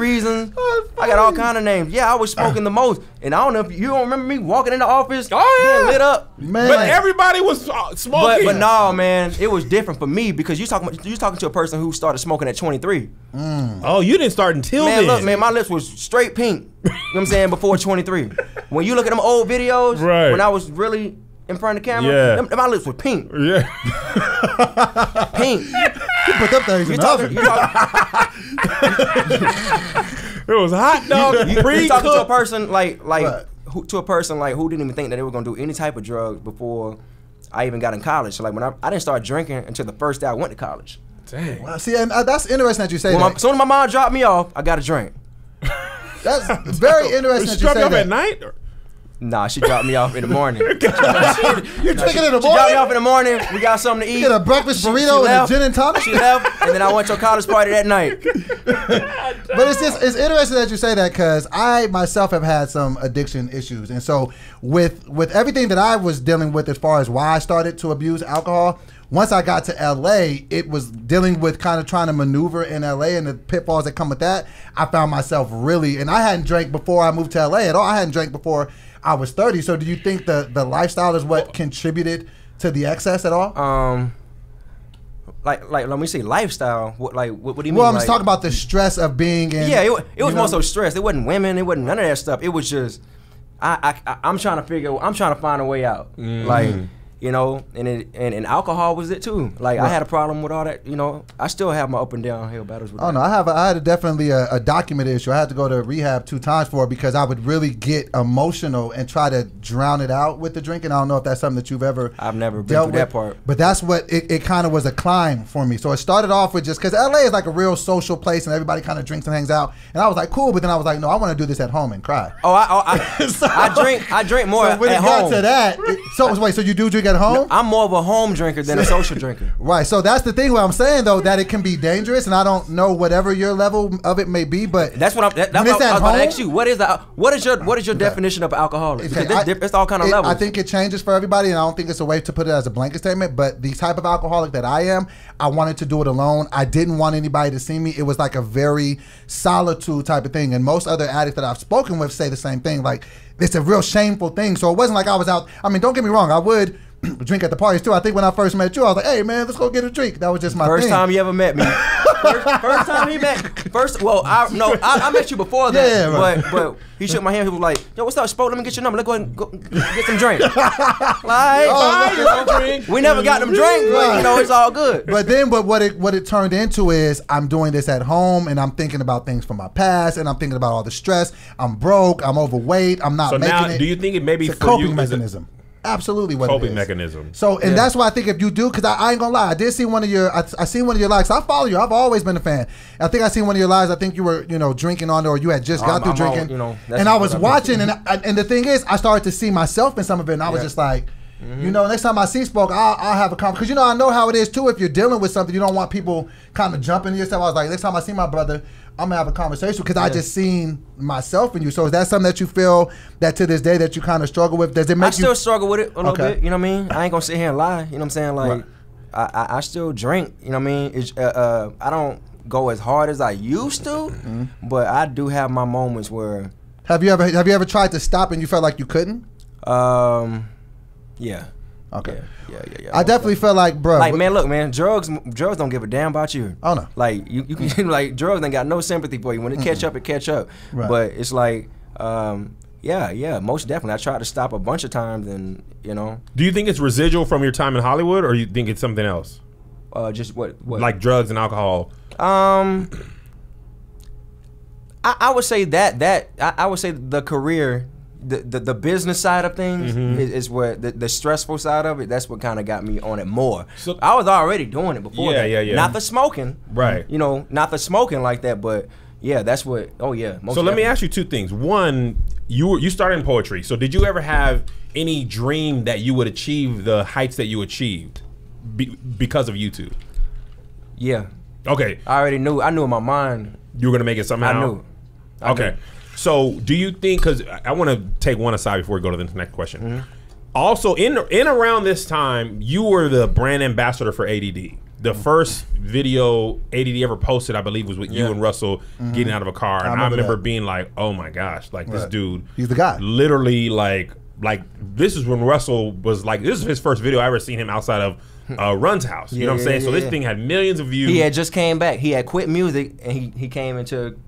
Reasons. I got all kind of names. Yeah, I was smoking the most, and I don't know if you don't remember me walking in the office, getting lit up. Man. But everybody was smoking. But no, man, it was different for me because you talking to a person who started smoking at 23. Oh, you didn't start until then. Look, man, my lips was straight pink. You know what I'm saying? Before 23. When you look at them old videos, when I was really in front of the camera, my lips were pink. Yeah. Pink. You put them things in the oven. It was hot dog. You talking to a person who didn't even think that they were gonna do any type of drugs before I even got in college. So like when I didn't start drinking until the first day I went to college. Dang. Well, see, and that's interesting that you say that. As soon as my mom dropped me off, I got a drink. That's very interesting that you say that. She dropped you off at night? Nah, she dropped me off in the morning. You're drinking in the morning? She dropped me off in the morning. We got something to eat. Get a breakfast burrito and a gin and tonic? She left, and then I went to a college party that night. But it's interesting that you say that because I myself have had some addiction issues. And so with everything that I was dealing with as far as why I started to abuse alcohol, once I got to LA, it was dealing with kind of trying to maneuver in LA and the pitfalls that come with that. I found myself really, and I hadn't drank before I moved to LA at all. I hadn't drank before I was 30. So do you think the lifestyle is what contributed to the excess at all? Like let me see, lifestyle. What do you mean? Well, I'm just talking about the stress of being in. Yeah, it was more so stress. It wasn't women. It wasn't none of that stuff. It was just I'm trying to find a way out. Like. You know, and alcohol was it too. Like I had a problem with all that. You know, I still have my up and downhill battles with that. No, I had definitely a documented issue. I had to go to rehab 2 times for it because I would really get emotional and try to drown it out with the drinking. I don't know if that's something that you've ever. I've never been through that part. But that's what it kind of was a climb for me. So it started off with just because LA is like a real social place and everybody kind of drinks and hangs out. And I was like, cool. But then I was like, no, I want to do this at home and cry. I drink more so when at it got home. to that, so you do drink at home? No, I'm more of a home drinker than a social drinker. Right. So that's the thing. What I'm saying though, that it can be dangerous, and I don't know whatever your level of it may be, but that's what I was going to ask you. What is your definition of alcoholic? It's all kind of levels. I think it changes for everybody, and I don't think it's a way to put it as a blanket statement. But the type of alcoholic that I am, I wanted to do it alone. I didn't want anybody to see me. It was like a very solitude type of thing, and most other addicts that I've spoken with say the same thing. Like it's a real shameful thing. So it wasn't like I was out. I mean, don't get me wrong. I would drink at the parties too. I think when I first met you, I was like, "Hey man, let's go get a drink." That was just my first thing. time you ever met me. First time he met. I met you before that. Yeah, right. But he shook my hand. He was like, "Yo, what's up, Spoke? Let me get your number. Let's go ahead and go get some drink." Drink. We never got them drinks, but you know it's all good. But then, what it turned into is I'm doing this at home, and I'm thinking about things from my past, and I'm thinking about all the stress. I'm broke. I'm overweight. I'm not making it. So now, do you think it may be it's a coping mechanism? Absolutely, what coping it is. Mechanism. So, and that's why I think if you do, because I ain't gonna lie, I did see one of your, I seen one of your lives. I follow you. I've always been a fan. I think I seen one of your lives. I think you were, drinking on there, or you had just got through drinking. And I was watching, and the thing is, I started to see myself in some of it, and I was just like, next time I see Spoke, I'll have a conversation. Because I know how it is too. If you're dealing with something, you don't want people kind of jumping in yourself. I was like, next time I see my brother, I'm gonna have a conversation because I just seen myself in you. So is that something that you feel that to this day that you kind of struggle with? Does it make you? I still struggle with it a little bit. You know what I mean? I ain't gonna sit here and lie. You know what I'm saying? Like, I still drink. You know what I mean? I don't go as hard as I used to, but I do have my moments where. Have you ever tried to stop and you felt like you couldn't? Yeah. Okay. Yeah. I definitely feel like, bro. Like, man, look, man, drugs don't give a damn about you. Oh no. Like you can like drugs ain't got no sympathy for you. When it catch up, it catch up. Right. But it's like, most definitely. I tried to stop a bunch of times, and Do you think it's residual from your time in Hollywood, or you think it's something else? Just what? Like drugs and alcohol. I would say that I would say the career the business side of things is where the stressful side of it. That's what kind of got me on it more. So I was already doing it before. Yeah. Not the smoking, right? You know, not the smoking like that, but yeah, that's what. Oh yeah. So let me ask you two things. One, you started in poetry. So did you ever have any dream that you would achieve the heights that you achieved because of YouTube? Yeah. Okay. I already knew. I knew in my mind you were gonna make it somehow. I knew. Okay. So do you think, because I want to take one aside before we go to the next question. Also, in around this time, you were the brand ambassador for ADD. The first video ADD ever posted, I believe, was with you and Russell getting out of a car. And I remember being like, oh my gosh, like this dude. He's the guy. Literally like this is when Russell was like, this is his first video I ever seen him outside of Run's house. You know what I'm saying? So this thing had millions of views. He had just came back. He had quit music and he came into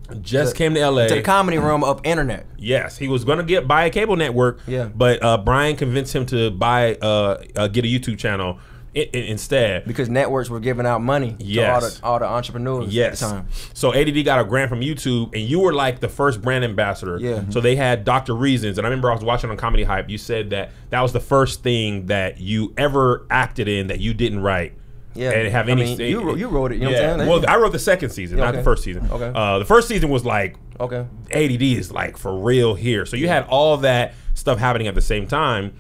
came to LA to the comedy room of internet. Yes, he was gonna buy a cable network. Yeah, but Brian convinced him to get a YouTube channel instead, because networks were giving out money to all the entrepreneurs at the time. So ADD got a grant from YouTube, and you were like the first brand ambassador. Yeah. So they had Dr. Reasons, and I remember I was watching on Comedy Hype. You said that was the first thing that you ever acted in that you didn't write. Yeah. And have any? I mean, you wrote it. You know what I'm saying? Well, I wrote the second season, not the first season. Okay. The first season was like, ADD is like for real here. So you had all that stuff happening at the same time.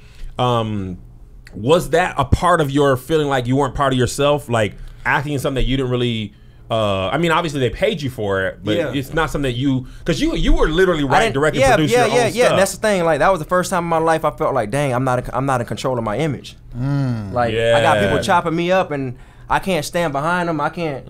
Was that a part of your feeling like you weren't part of yourself, like acting in something that you didn't really? I mean, obviously they paid you for it, but it's not something that because you were literally writing, directing, producing your own stuff. Yeah. That's the thing. Like that was the first time in my life I felt like, dang, I'm not in control of my image. Like I got people chopping me up and I can't stand behind them. I can't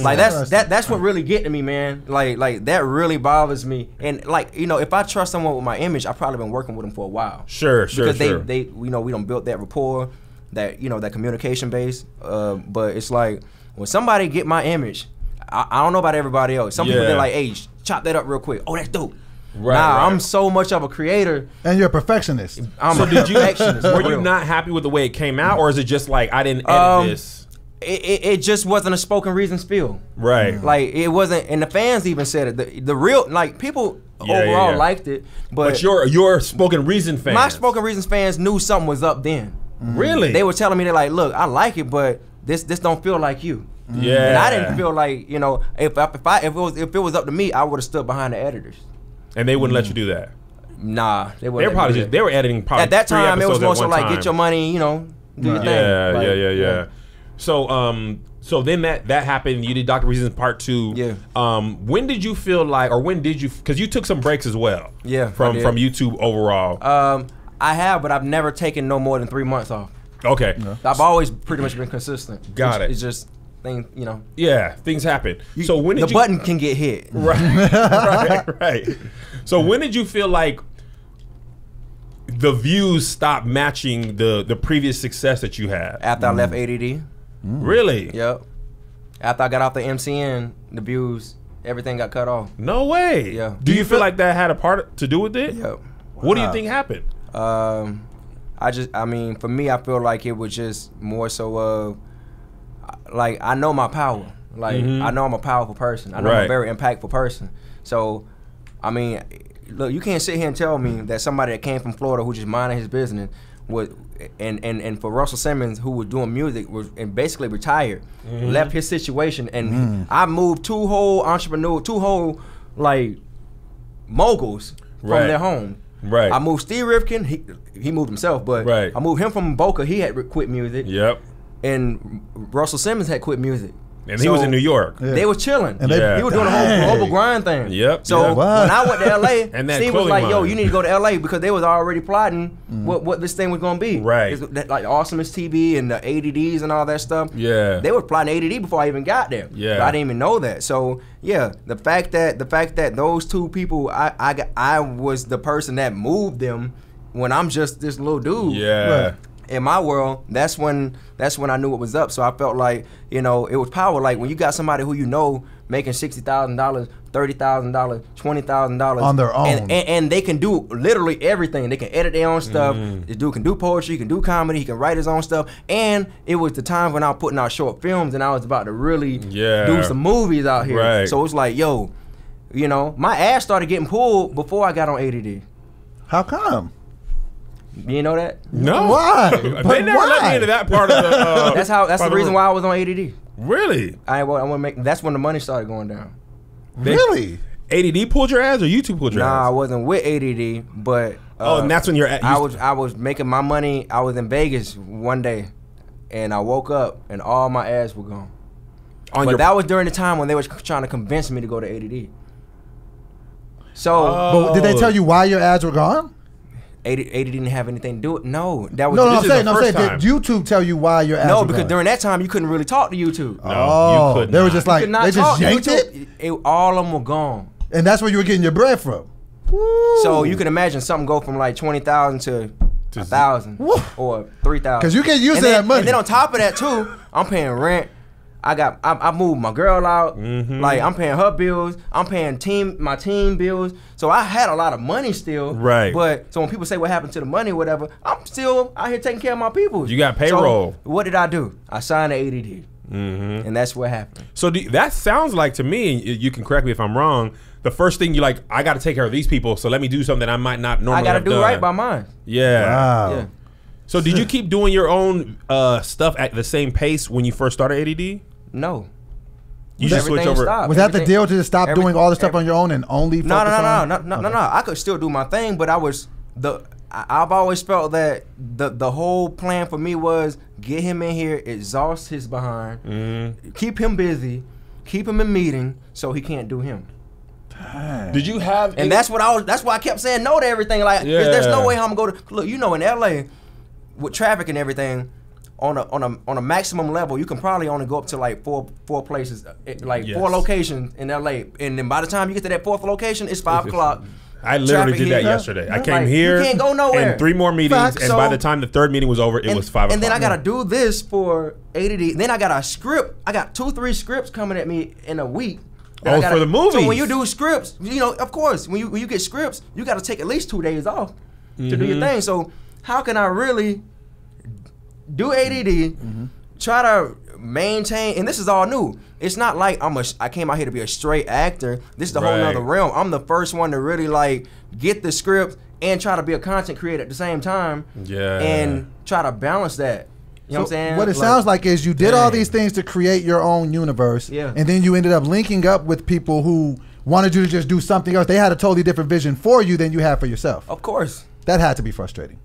that's what really get to me, man. Like that really bothers me. And like, you know, if I trust someone with my image, I've probably been working with them for a while. Sure. Because they you know, we done built that rapport, that, you know, that communication base. But it's like when somebody get my image, I don't know about everybody else. Some people they're like, hey, chop that up real quick. Oh, that's dope. I'm so much of a creator, and you're a perfectionist. I'm a perfectionist. Were you not happy with the way it came out, or is it just like I didn't edit this? It just wasn't a spoken reasons feel. Right. Like it wasn't, and the fans even said it. The real, like, people overall liked it, but your spoken reason fans. My spoken reasons fans knew something was up then. Really? They were telling me, they're like, look, I like it, but this don't feel like you. Yeah. And I didn't feel like, you know, if it was up to me, I would have stood behind the editors. And they wouldn't let you do that. Nah, they were probably they were editing probably at that time. It was more so like, get your money, you know, do your thing. Yeah. So then that happened. You did Dr. Reasons Part 2. Yeah. When did you feel like, or when did you? Because you took some breaks as well. Yeah. From YouTube overall. I have, but I've never taken no more than 3 months off. Okay. Yeah. I've always pretty much been consistent. Got it. It's just things, you know. Yeah, things happen. So when did the button can get hit. Right. So when did you feel like the views stopped matching the previous success that you had? After I left ADD. Really? Yep. After I got off the MCN, the views, everything got cut off. No way. Yeah. Do you feel like that had a part to do with it? Yep. What do you think happened? I mean, for me, I feel like it was just more so like, I know my power. Like, I know I'm a powerful person. I know I'm a very impactful person. So, I mean, look, you can't sit here and tell me that somebody that came from Florida who just minded his business would, and for Russell Simmons, who was doing music and basically retired, left his situation, and I moved two whole like moguls from their home. Right. I moved Steve Rifkin. He moved himself, but I moved him from Boca. He had quit music. Yep. And Russell Simmons had quit music. And he was in New York. They were chilling. And he was doing the whole global grind thing. Yep. So when I went to LA, and Steve was like, yo, you need to go to LA, because they was already plotting what this thing was going to be. Right. Like Awesomest TV and the ADDs and all that stuff. Yeah. They were plotting ADD before I even got there. Yeah. But I didn't even know that. So yeah, the fact that those two people, I was the person that moved them when I'm just this little dude. Yeah. Right. In my world, that's when I knew it was up. So I felt like, you know, it was power. Like when you got somebody who you know making $60,000, $30,000, $20,000 on their own, and they can do literally everything. They can edit their own stuff. This dude can do poetry, he can do comedy, he can write his own stuff. And it was the time when I was putting out short films, and I was about to really do some movies out here. Right. So it was like, yo, you know, my ass started getting pulled before I got on ADD. How come? You know that? No. Why? They never let me into that part of the. That's the reason why I was on ADD. Really? I want to make. That's when the money started going down. Really? ADD pulled your ass, or YouTube pulled your ass? Nah, I wasn't with ADD, but and that's when you're at. I was making my money. I was in Vegas one day, and I woke up and all my ads were gone. But that was during the time when they was trying to convince me to go to ADD. So, but did they tell you why your ads were gone? ADD didn't have anything to do with it. No, that was no. I'm saying, did YouTube tell you why your ads? No, were because gone? during that time you couldn't really talk to YouTube. No, you couldn't. They were just like they just yanked it. All of them were gone. And that's where you were getting your bread from. Woo. So you can imagine something go from like 20,000 to 1,000 or 3,000. Because you get used to that money. And then on top of that too, I'm paying rent. I moved my girl out. Like I'm paying her bills. I'm paying my team bills. So I had a lot of money still. Right. But so when people say what happened to the money or whatever, I'm still out here taking care of my people. You got payroll. So what did I do? I signed the ADD. And that's what happened. So that sounds like to me, and you can correct me if I'm wrong, the first thing you like, I got to take care of these people, so let me do something that I might not normally have done. I got to do right by mine. Yeah. Wow. Yeah. So did you keep doing your own stuff at the same pace when you first started ADD? No. You just switch over. Stopped. Was that the deal to just stop doing all the stuff on your own and only focus on? No. I could still do my thing, but I've always felt that the whole plan for me was get him in here, exhaust his behind, keep him busy, keep him in meeting so he can't do him. Did you have? And that's why I kept saying no to everything. Like, there's no way I'm gonna go to. Look, you know, in LA, with traffic and everything, on a maximum level, you can probably only go up to like four places, like 4 locations in LA. And then by the time you get to that 4th location, it's 5 o'clock. I literally did that yesterday. I came here. You can't go nowhere. And 3 more meetings, and by the time the 3rd meeting was over, it was 5 o'clock. And then I gotta do this for ADD. Then I got a script. I got 2-3 scripts coming at me in a week. For the movies. So when you do scripts, you know, of course, when you get scripts, you got to take at least 2 days off to do your thing. So how can I really do ADD, try to maintain, and this is all new. It's not like I came out here to be a straight actor. This is a whole nother realm. I'm the first one to really like get the script and try to be a content creator at the same time. Yeah. And try to balance that. You know what I'm saying? What it sounds like is you did all these things to create your own universe, and then you ended up linking up with people who wanted you to just do something else. They had a totally different vision for you than you had for yourself. Of course. That had to be frustrating.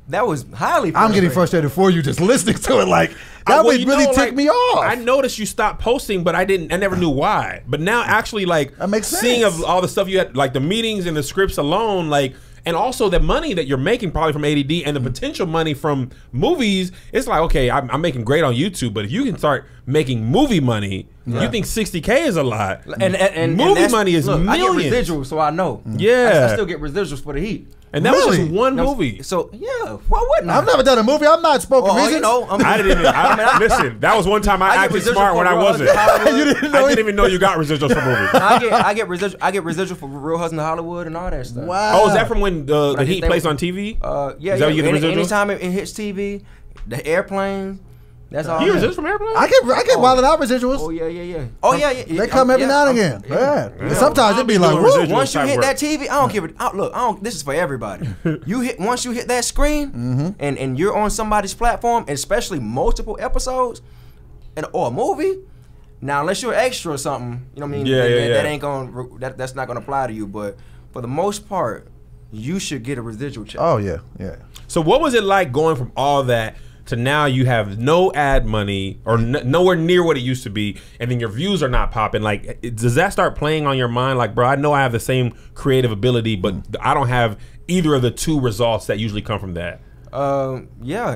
That was highly frustrating. I'm getting frustrated for you just listening to it. Like, that would really tick me off. I noticed you stopped posting, but I never knew why. But now actually, like, that makes seeing sense. of all the stuff you had, like the meetings and the scripts alone, like, and also the money that you're making probably from ADD and the potential money from movies, it's like, okay, I'm making great on YouTube, but if you can start making movie money, you think 60K is a lot. And movie money is millions. I get residuals, so I know. Yeah. I still get residuals for the heat. And that was just one movie. So yeah, why wouldn't I? I've never done a movie. I'm not spoken reasons. You know, I didn't even. Listen, that was one time I acted smart when I wasn't. You didn't know. I didn't even know you got residuals for movies. I get residual for Real Husband of Hollywood and all that stuff. Wow. Oh, is that from when the Heat plays on TV? Yeah. Is that where you get the residuals? Anytime it hits TV, the airplanes. That's all. You get residuals from airplanes? I get Wild 'N Out residuals. Oh yeah. Oh yeah. They come every now and again. Yeah. Sometimes it be like, whoa. Once you hit that TV, I don't give it. Look, this is for everybody. Once you hit that screen, and you're on somebody's platform, especially multiple episodes, or a movie. Now, unless you're extra or something, you know what I mean. That ain't gonna. That's not gonna apply to you. But for the most part, you should get a residual check. Oh yeah. So what was it like going from all that to now you have no ad money or nowhere near what it used to be, and then your views are not popping? Like, does that start playing on your mind? Like, bro, I know I have the same creative ability, but I don't have either of the 2 results that usually come from that. Yeah.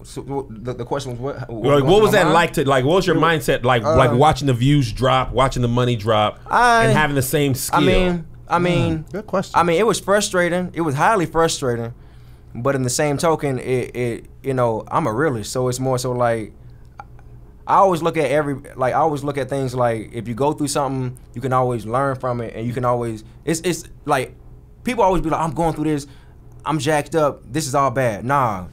So the question was what was that like to like? What was your mindset like? Like watching the views drop, watching the money drop, and having the same skill. I mean, good question. I mean, it was frustrating. It was highly frustrating. But in the same token, it you know, I'm a realist, so it's more so like I always look at things like if you go through something, you can always learn from it, and you can always it's like people always be like, I'm going through this, I'm jacked up, this is all bad. Nah,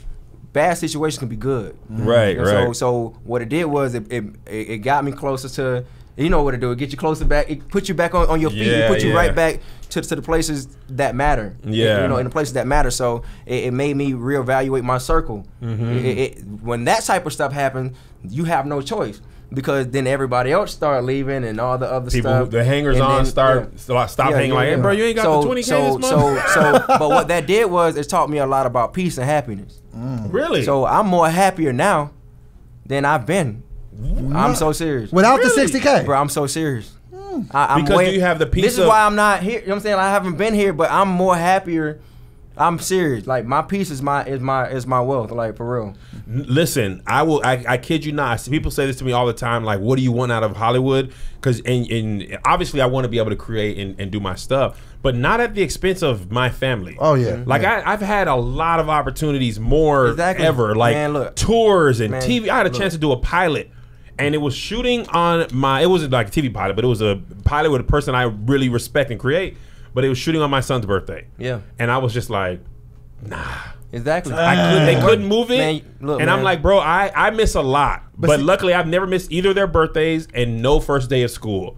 bad situations can be good. Right. So what it did was it got me closer to You know what to do. It get you closer back. It put you back on your feet. It put you right back to the places that matter. Yeah. You know, in the places that matter. So it made me reevaluate my circle. When that type of stuff happened, you have no choice. Because then everybody else start leaving and all the other stuff. The hangers on stop hanging like, hey, bro, you ain't got the 20K this month. But what that did was it taught me a lot about peace and happiness. Really? So I'm more happier now than I've been. I'm so serious. Without the 60K? Bro, I'm so serious. Because you have the peace. This is why I'm not here. You know what I'm saying? I haven't been here, but I'm more happier. I'm serious. Like my peace is my wealth. Like for real. Listen, I kid you not. People say this to me all the time. Like, what do you want out of Hollywood? Because and obviously I want to be able to create and do my stuff, but not at the expense of my family. Oh yeah. Like I've had a lot of opportunities more ever. Like tours and TV. I had a chance to do a pilot. And it was shooting on it wasn't like a TV pilot, but it was a pilot with a person I really respect and create. But it was shooting on my son's birthday. Yeah. And I was just like, nah. Exactly. They couldn't move it. Man, I'm like, bro, I miss a lot. But luckily, I've never missed either of their birthdays and no first day of school.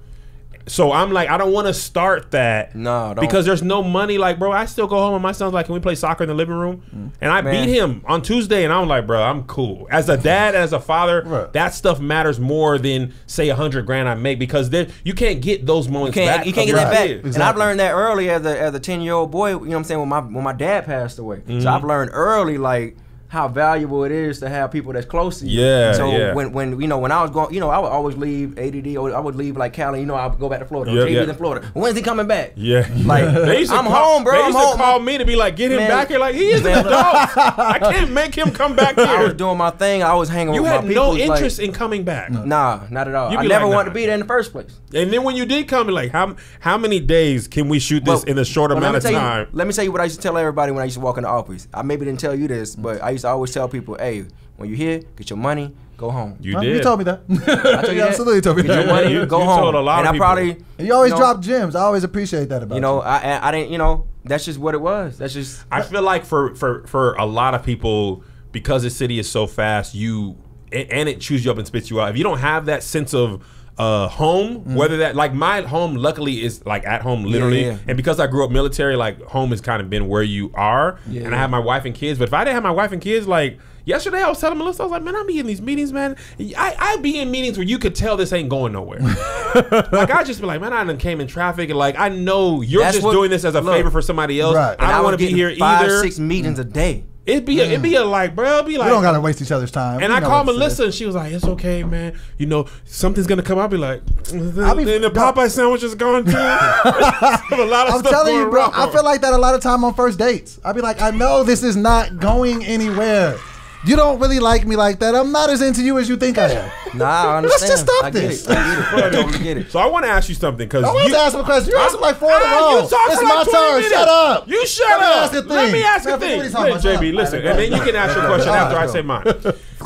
So I'm like, I don't want to start that. No, don't. Because there's no money. Like, bro, I still go home and my son's like, can we play soccer in the living room? And I beat him on Tuesday and I'm like, bro, I'm cool. As a dad, as a father, that stuff matters more than say $100 grand I make, because you can't get those moments back. You can't get that back. Exactly. And I've learned that early as a 10-year-old boy, you know what I'm saying, when my dad passed away. So I've learned early, like, how valuable it is to have people that's close to you. Yeah. So when you know, when I was going, you know, I would always leave ADD. I would leave like Cali. You know, I would go back to Florida. JB's in Florida. When's he coming back? Yeah. Like I'm home, bro. They used to call me to be like, get him back here. Like, he is an adult. I can't make him come back here. I was doing my thing. I was hanging with my people. You had no interest in coming back. Nah, not at all. I never wanted to be there in the first place. And then when you did come, like, how many days can we shoot this in a short amount of time? Let me tell you what I used to tell everybody when I used to walk in the office. I maybe didn't tell you this, but I used to always tell people, hey, when you're here, get your money, go home. You did. You told me that. I told you absolutely told me that. Get your money, go home. Told a lot of people. And you always drop gems. I always appreciate that about you. You know, I didn't, you know, that's just what it was. That's just. I feel like for a lot of people, because the city is so fast, and it chews you up and spits you out. If you don't have that sense of home, whether that, like, my home luckily is like at home literally, and because I grew up military, like, home has kind of been where you are, and I have my wife and kids. But if I didn't have my wife and kids, like yesterday I was telling Melissa, I was like, man, I be in these meetings, man. I be in meetings where you could tell this ain't going nowhere. Like, I just be like, man, I done came in traffic, and like, I know you're doing this as a favor for somebody else. Right. I don't want to be here 5-6 meetings a day. It'd be a like, bro, it'd be like, we don't gotta waste each other's time. And I called Melissa and she was like, it's okay, man. You know, something's gonna come. I'll be like, and the Popeye sandwich is gone too. I'm telling you, bro, I feel like that a lot of time on first dates. I'll be like, I know this is not going anywhere. You don't really like me like that. I'm not as into you as you think I am. Nah, I understand. Let's just stop this. I totally get it. So I want to ask you something, because I want to ask him a question. You asked him like 4 in a row. It's my turn. Shut up. You shut up. Let me ask a thing. JB, listen, and then you can ask your question after I say mine.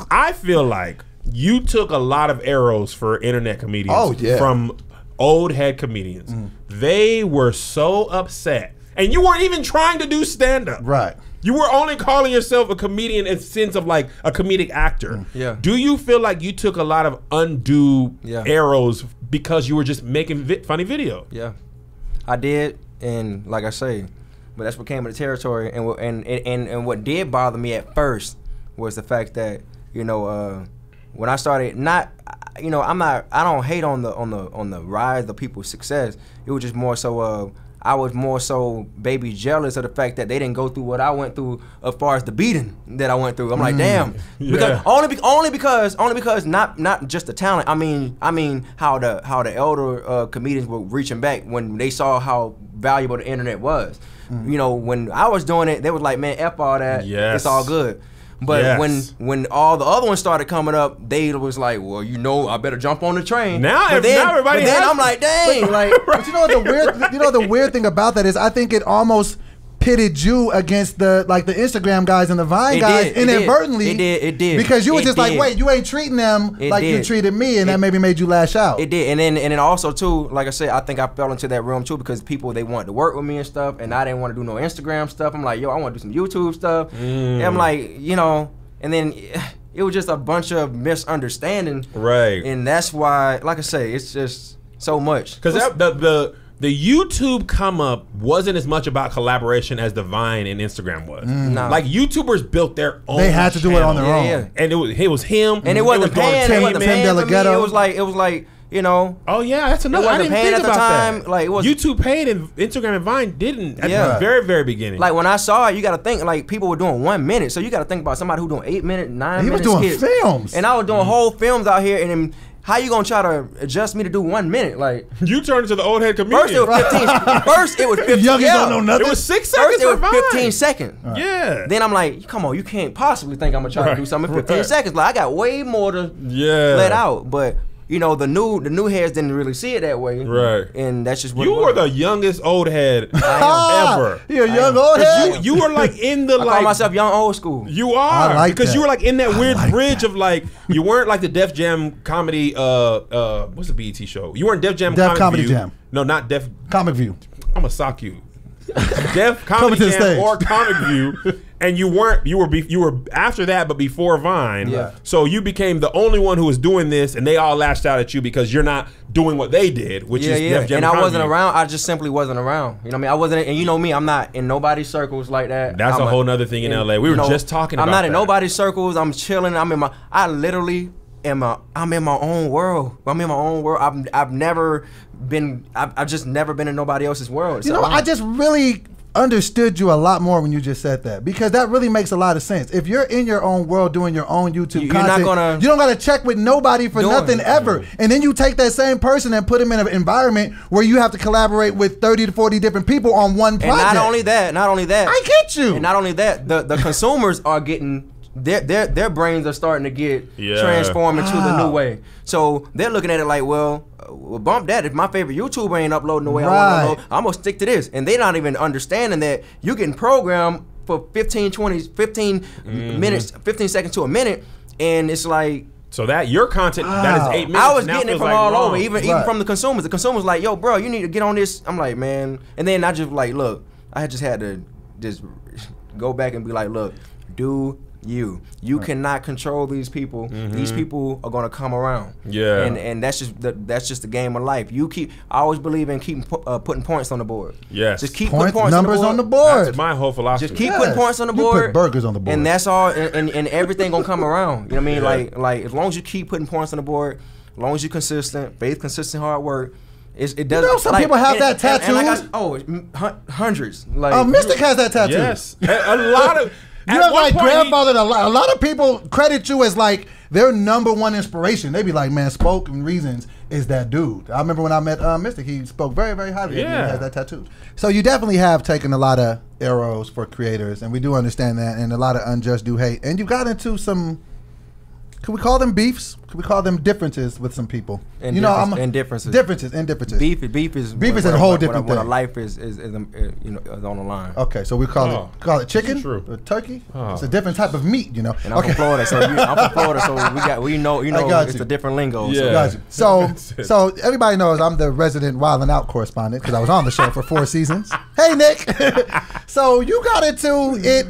I feel like you took a lot of arrows for internet comedians from old head comedians. They were so upset, and you weren't even trying to do stand-up. Right. You were only calling yourself a comedian in the sense of like a comedic actor. Yeah. Do you feel like you took a lot of undue arrows because you were just making funny videos? Yeah, I did, and like I say, but that's what came with the territory. And what did bother me at first was the fact that, you know, when I started, you know, I don't hate on the rise of people's success. It was just more so I was more so baby jealous of the fact that they didn't go through what I went through as far as the beating that I went through. I'm like, damn, because only because not just the talent. I mean how the elder comedians were reaching back when they saw how valuable the internet was. You know, when I was doing it, they was like, man, F all that. It's all good. But when all the other ones started coming up, they was like, well, you know, I better jump on the train. Now everybody. But then I'm like, dang, like. But you know what the weird thing about that is, I think it almost pitted you against the Instagram guys and the Vine guys inadvertently. It did. Because you were just like, wait, you ain't treating them like you treated me, and that maybe made you lash out. It did, and then also too, like I said, I think I fell into that realm too, because people, they wanted to work with me and stuff, and I didn't want to do no Instagram stuff. I'm like, yo, I want to do some YouTube stuff. And I'm like, you know, and then it was just a bunch of misunderstanding. Right. And that's why, like I say, it's just so much. Because the YouTube come up wasn't as much about collaboration as the Vine and Instagram was. Nah. Like YouTubers built their own. They had to do it on their own. Yeah. And it was him. And it wasn't paying. It wasn't paying for me. It was like, you know. Oh yeah, that's another. I didn't think at the about time. that. Like it was YouTube paid and Instagram and Vine didn't at the very, very beginning. Like when I saw it, you got to think like people were doing 1 minute, so you got to think about somebody who doing 8 minute, 9 minute. He was doing skits. films, and I was doing whole films out here, and then how you gonna try to adjust me to do 1 minute? Like you turned into the old head comedian. First it was 15. First it was 15. Youngins don't know nothing. It was 6 seconds. First it was for Vine. 15 seconds. Yeah. Then I'm like, come on, you can't possibly think I'm gonna try to do something in 15 seconds. Like I got way more to let out, but. You know, the new heads didn't really see it that way. Right. And that's just what you were the youngest old head ever. You're a young old head? You were like in the I call myself young old school. You are. I like because that. you were like in that weird bridge of like, you weren't like the Def Jam comedy, what's the BET show? You weren't Def Jam Comedy Jam. No, not Def. Comic View. I'm gonna sock you. Def Comedy Jam or Comic View. And you weren't. You were after that, but before Vine. Yeah. So you became the only one who was doing this, and they all lashed out at you because you're not doing what they did, which is Def Jam. And I wasn't around. I just simply wasn't around. You know what I mean? I wasn't. And you know me, I'm not in nobody's circles like that. That's a whole nother thing in LA. We were just talking about. I'm not in nobody's circles. I'm chilling. I literally am. I'm in my own world. I'm in my own world. I've never been. I've just never been in nobody else's world. You know, I just really understood you a lot more when you just said that, because that really makes a lot of sense. If you're in your own world doing your own YouTube content, you don't got to check with nobody for nothing ever. And then you take that same person and put him in an environment where you have to collaborate with 30 to 40 different people on one project. And not only that, I get you. And not only that, the consumers are getting their brains are starting to get transformed into the new way. So they're looking at it like, well, bump that. If my favorite YouTuber ain't uploading the way I want to upload, I'm going to stick to this. And they're not even understanding that you're getting programmed for 15 minutes, 15 seconds to a minute. And it's like, so that your content, that is 8 minutes. I was getting it from all over, even from the consumers. The consumers like, yo, bro, you need to get on this. I'm like, man. And then I just like, look, I just had to just go back and be like, look, do you cannot control these people. These people are gonna come around. Yeah. And that's just the game of life. I always believe in keeping putting points on the board. Yes. Just keep putting points on the board. That's my whole philosophy. Just keep putting points on the board. You put burgers on the board. And that's all. And everything gonna come around. You know what I mean? Like as long as you keep putting points on the board, as long as you're consistent, consistent hard work. It does. You know, some people have that tattoo. Hundreds. Like Mystic has that tattoo. Yes. A lot of. You have like grandfathered a lot of people credit you as like their #1 inspiration. They be like, man, Spoken Reasons is that dude. I remember when I met Mystic, he spoke very, very highly of him. He has that tattoo. So you definitely have taken a lot of arrows for creators, and we do understand that, and a lot of unjust do hate. And you got into some, could we call them beefs? Could we call them differences with some people? And differences. Differences. Beef is a whole different thing. When a life is on the line. Okay, so we call it chicken or turkey. It's a different type of meat, you know. And I'm from Florida, so we know it's a different lingo. Yeah. So everybody knows I'm the resident Wild 'N Out correspondent because I was on the show for 4 seasons. Hey, Nick. So you got into it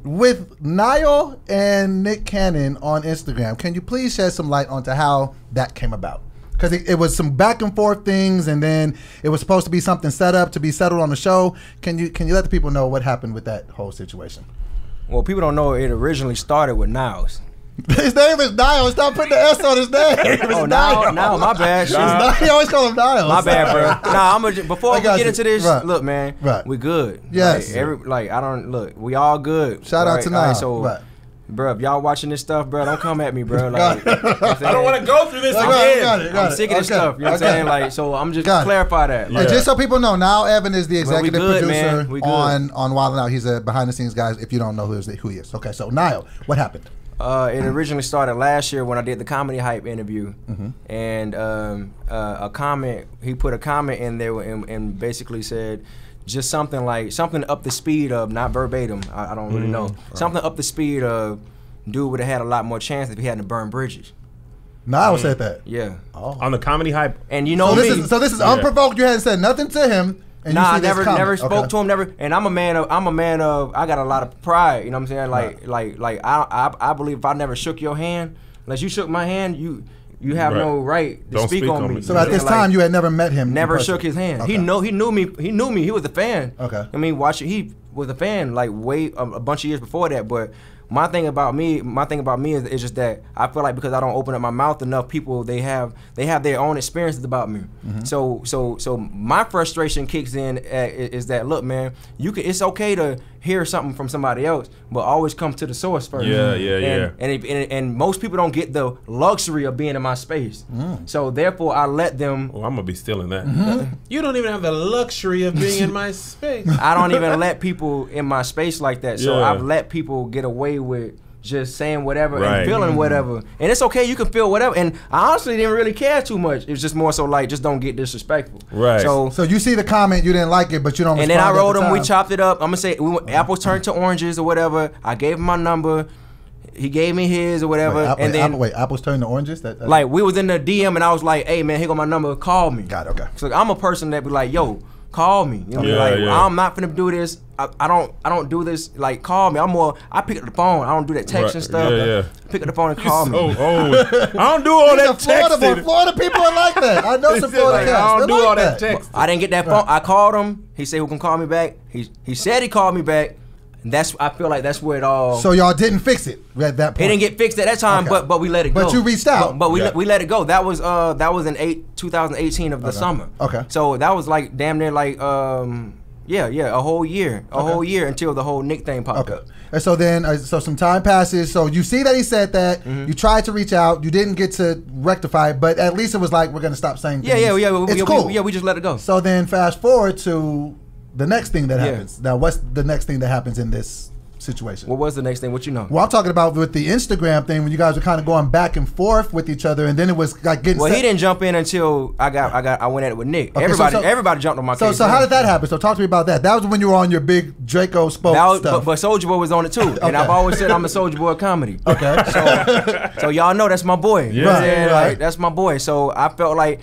with Niall and Nick Cannon on Instagram. Can you please shed some light onto how that came about? Because it was some back and forth things, and then it was supposed to be something set up to be settled on the show. Can you let the people know what happened with that whole situation? Well, people don't know it originally started with Niles. His name is Niles. Stop putting the S on his name. Niles, my bad. You always call him Niles. My bad, bro. Before we get into this, look, man, we good. Yes. We all good. Shout out to Niles. Bro, if y'all watching this stuff, bro, don't come at me, bro. Like, I don't want to go through this again. I'm sick of this stuff. You know what I'm saying? Like, so I'm just clarify that. And just so people know, now Evan is the executive producer on Wild 'N Out. He's a behind the scenes guy. If you don't know who he is, okay. So Niall, what happened? It originally started last year when I did the Comedy Hype interview, and he put a comment in there and basically said, just something up the speed of, not verbatim, I don't really know, something up the speed of, dude would have had a lot more chance if he hadn't burned bridges. Niall said that. Yeah. On the Comedy Hype. And you know so this is unprovoked. You hadn't said nothing to him, Nah, I never spoke to him, never. And I'm a man of. I got a lot of pride. You know what I'm saying? Like I believe if I never shook your hand, unless you shook my hand, you have no right to speak on me. So at this time, you had never met him. Never shook his hand. Okay. He knew me. He knew me. He was a fan. Okay. I mean, he was a fan like a bunch of years before that, but. My thing about me is just that I feel like because I don't open up my mouth enough, people they have their own experiences about me. So my frustration kicks in is that look, man, it's okay to hear something from somebody else, but always come to the source first. Yeah. And most people don't get the luxury of being in my space. So therefore, I let them. Well, I'm gonna be stealing that. You don't even have the luxury of being in my space. I don't even let people in my space like that. So I've let people get away with just saying whatever and feeling whatever. And it's okay, you can feel whatever. And I honestly didn't really care too much. It was just more so like, just don't get disrespectful. Right. So you see the comment, you didn't like it, but you don't respond. And then I wrote him, we chopped it up. I'm going to say, apples turned to oranges or whatever. I gave him my number. He gave me his or whatever. Apples turned to oranges? Like, we was in the DM and I was like, hey, man, here go my number. Call me. Got it, okay. So I'm a person that be like, yo, call me. You know, I'm not finna do this. I don't do this. Like, call me. I pick up the phone. I don't do that text and stuff. Pick up the phone and call me. I don't do all that texting. Florida people are like that. I know some Florida cats. I don't do all that text. I didn't get that phone. I called him. He said, who can call me back? He said he called me back. And I feel like that's where it all. So y'all didn't fix it at that point. It didn't get fixed at that time, but we let it go. But you reached out. But we let it go. That was in 2018 of the summer. Okay. So that was like damn near like a whole year, whole year until the whole Nick thing popped up. And so then, so some time passes. So you see that he said that. You tried to reach out. You didn't get to rectify it, but at least it was like, we're gonna stop saying things. It's cool. We just let it go. So then, fast forward to the next thing that happens. Now, what's the next thing that happens in this situation? What was the next thing? What you know? Well, I'm talking about with the Instagram thing when you guys were kind of going back and forth with each other, and then it was like getting. Well, he didn't jump in until I went at it with Nick. Okay, everybody jumped on my case. So how did that happen? So talk to me about that. That was when you were on your big Draco spoke stuff. But Soulja Boy was on it too, and I've always said I'm a Soulja Boy comedy. Okay. So y'all know that's my boy. Right. Like, that's my boy. So I felt like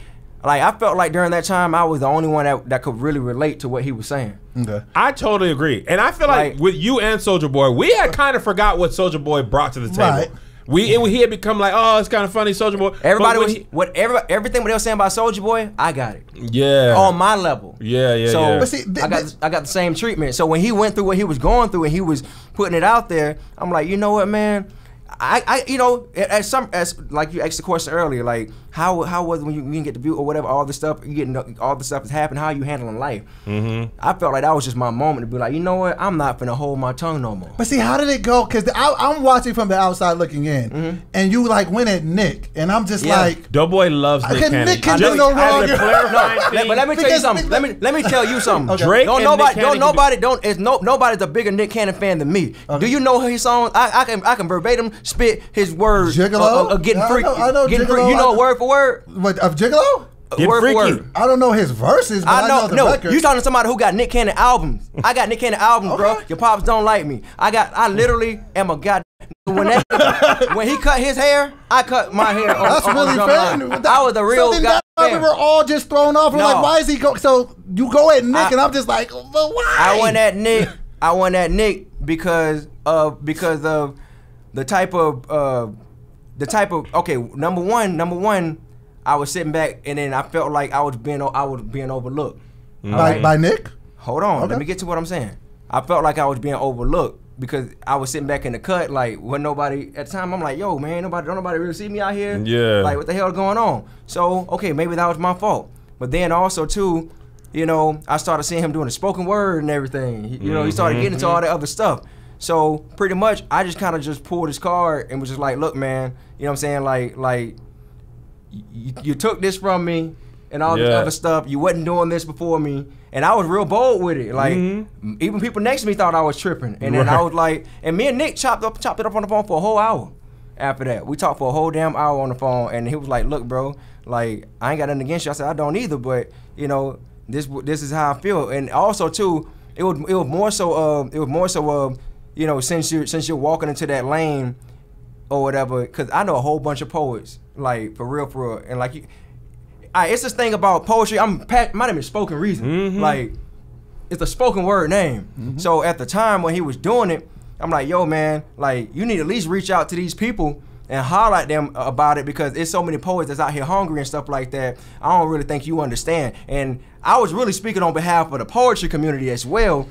during that time I was the only one that could really relate to what he was saying. Okay. I totally agree, and I feel like with you and Soulja Boy, we had kind of forgot what Soulja Boy brought to the table. Right. He had become like, oh, it's kind of funny, Soulja Boy. Everything what they were saying about Soulja Boy, I got it. Yeah. On my level. Yeah. So but see, I got the same treatment. So when he went through what he was going through and he was putting it out there, I'm like, you know what, man. I as like you asked the question earlier, like how was it when you didn't get the view or whatever, all this stuff all the stuff that's happening, how you handling life. I felt like that was just my moment to be like, you know what, I'm not finna hold my tongue no more. But see, how did it go? Because I'm watching from the outside looking in, and you like went at Nick, and I'm just like, Doughboy loves Nick Cannon. Nick can do no wrong. But let me tell you something. Let me tell you something. Okay. Drake nobody's a bigger Nick Cannon fan than me. Okay. Do you know his songs? I can verbatim spit his words. Gigolo? Getting freaky. I know getting Gigolo. Freaky. You know word for word? What, of Gigolo? Word freaky. for word. I don't know his verses, but I know the record. You talking to somebody who got Nick Cannon albums. I got Nick Cannon albums, bro. Your pops don't like me. I literally am a goddamn. When he cut his hair, I cut my hair. That's really fair. I was a real guy. We were all just thrown off. We're like, why is he go? So you go at Nick, and I'm just like, but why? I went at Nick because of the type of okay, number one, I was sitting back and then I felt like I was being overlooked. By Nick? Hold on, let me get to what I'm saying. I felt like I was being overlooked because I was sitting back in the cut, like when nobody at the time. I'm like, yo, man, don't nobody really see me out here. Yeah. Like, what the hell is going on? So okay, maybe that was my fault. But then also too, you know, I started seeing him doing the spoken word and everything. He started getting into all that other stuff. So pretty much, I just kind of just pulled his card and was just like, look, man, you know what I'm saying? Like you took this from me and all this other stuff. You wasn't doing this before me. And I was real bold with it. Like, even people next to me thought I was tripping. And then I was like, and me and Nick chopped it up on the phone for a whole hour after that. We talked for a whole damn hour on the phone. And he was like, look, bro, like, I ain't got nothing against you. I said, I don't either, but, you know, this is how I feel. And also, too, it was more so, you know, since you're walking into that lane or whatever, because I know a whole bunch of poets, like, for real. And, like, it's this thing about poetry. My name is Spoken Reason. Like, it's a spoken word name. So at the time when he was doing it, I'm like, yo, man, like, you need to at least reach out to these people and highlight them about it, because there's so many poets that's out here hungry and stuff like that. I don't really think you understand. And I was really speaking on behalf of the poetry community as well.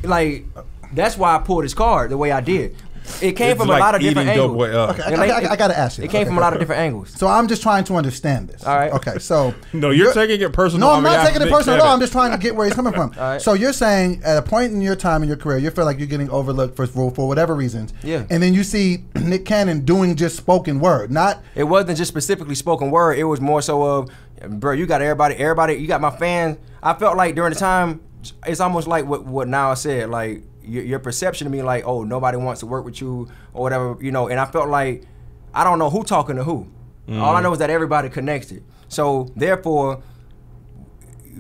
Like, that's why I pulled his card the way I did. It came from a lot of different angles. Okay, I gotta ask you. It came from a lot of different angles. So I'm just trying to understand this. All right. Okay, so no, you're taking it personal. No, I'm not taking it personal at all. I'm just trying to get where he's coming from. All right. So you're saying at a point in your time in your career, you feel like you're getting overlooked for whatever reasons. Yeah. And then you see Nick Cannon doing just spoken word, not. It wasn't just specifically spoken word. It was more so of, bro, you got everybody. You got my fans. I felt like during the time, it's almost like what Now said, like. Your perception of me, like, oh, nobody wants to work with you or whatever, you know. And I felt like I don't know who talking to who. All I know is that everybody connected. So therefore,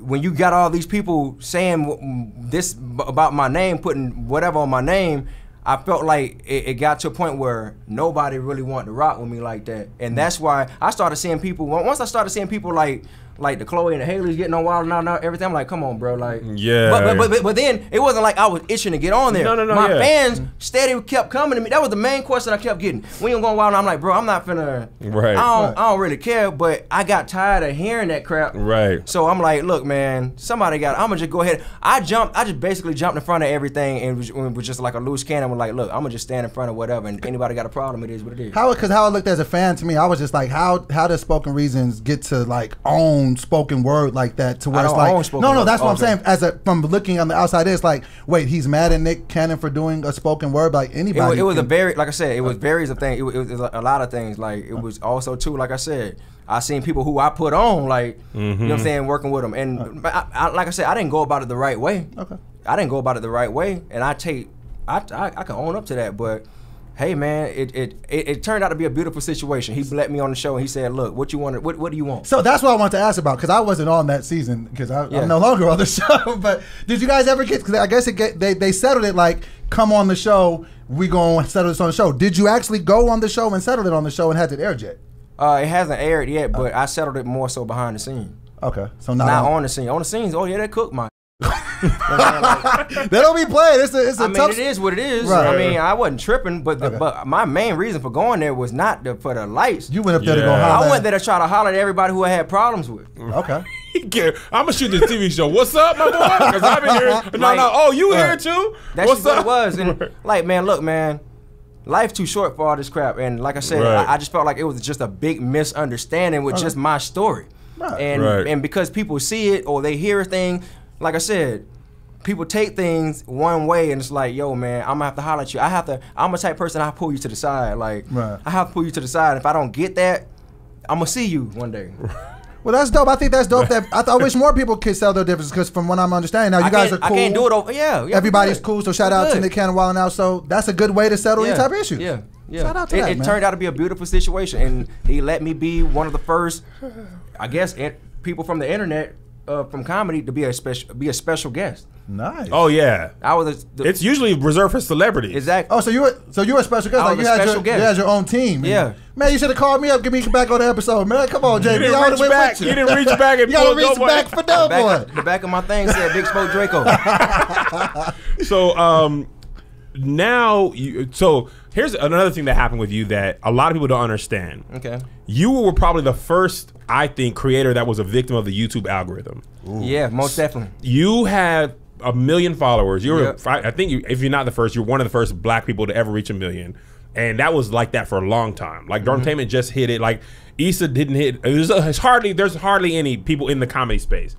when you got all these people saying this about my name, putting whatever on my name, I felt like it got to a point where nobody really wanted to rock with me like that. And that's why I started seeing people. Once I started seeing people like the Chloe and the Haley's getting on Wild now everything, I'm like, come on, bro, like. Yeah. But then it wasn't like I was itching to get on there. No. My fans steady kept coming to me. That was the main question I kept getting. When you going Wild now, I'm like, bro, I'm not finna. Right. I don't really care, but I got tired of hearing that crap. Right. So I'm like, look, man, somebody I'm gonna just go ahead. I just basically jumped in front of everything and it was just like a loose cannon. I'm like, look, I'm gonna just stand in front of whatever, and anybody got a problem, it is what it is. Because how it looked as a fan to me, I was just like, how does Spoken Reasons get to like own spoken word like that, to where it's like, no, that's what I'm saying. From looking on the outside, it's like, wait, he's mad at Nick Cannon for doing a spoken word, like anybody. It was a very, like I said, it was various of things. It was a lot of things. Like it was also too, like I said, I seen people who I put on, like, you know what I'm saying, working with them, and I, like I said, I didn't go about it the right way. Okay. I didn't go about it the right way, and I can own up to that, but. Hey man, it turned out to be a beautiful situation. He let me on the show and he said, "Look, what you want? What do you want?" So that's what I wanted to ask about, because I wasn't on that season because I'm no longer on the show. But did you guys ever get? Because I guess they settled it like, come on the show, we gonna settle this on the show. Did you actually go on the show and settle it on the show and had it aired yet? It hasn't aired yet, but I settled it more so behind the scene. Okay, so not on the scene. On the scenes, oh yeah, they cook my. They don't be playing. It's a tough. It is what it is. Right. I mean, I wasn't tripping, but my main reason for going there was not for the lights. You went up there to go holler. I went there to try to holler at everybody who I had problems with. Okay. I'm gonna shoot this TV show. What's up, my boy? Because I've been here. Oh, you here too? That's what it was. And like, man, look, man. Life too short for all this crap. And like I said, I just felt like it was just a big misunderstanding with just my story. Right. And because people see it or they hear a thing, like I said, people take things one way and it's like, yo, man, I'm gonna have to holler at you. I'm a type of person, I pull you to the side. Like, I have to pull you to the side. If I don't get that, I'm gonna see you one day. Well, that's dope. I think that's dope. I wish more people could sell their differences, because from what I'm understanding, now you guys are cool. I can't do it over. Yeah. Everybody's cool. So shout out to Nick Cannon Wild Now. So that's a good way to settle any type of issues. Yeah. Shout out to that, man. It turned out to be a beautiful situation, and he let me be one of the first, I guess, people from the internet, from comedy, to be a special guest. Nice. Oh yeah. It's usually reserved for celebrities. Exactly. Oh, so you were a special guest. Like you had your own team. Yeah. Man, you should have called me up. Get me back on the episode, man. Come on, JB. You didn't reach back and you gotta reach back for Doughboy. The back of my thing said Big Spoke Draco. So now here's another thing that happened with you that a lot of people don't understand. Okay. You were probably the first, I think, creator that was a victim of the YouTube algorithm. Ooh. Yeah, most definitely. You had 1 million followers. You were, I think, if you're not the first, you're one of the first black people to ever reach 1 million. And that was like that for a long time. Like Darntainment just hit it. Like Issa didn't hit. There's hardly any people in the comedy space.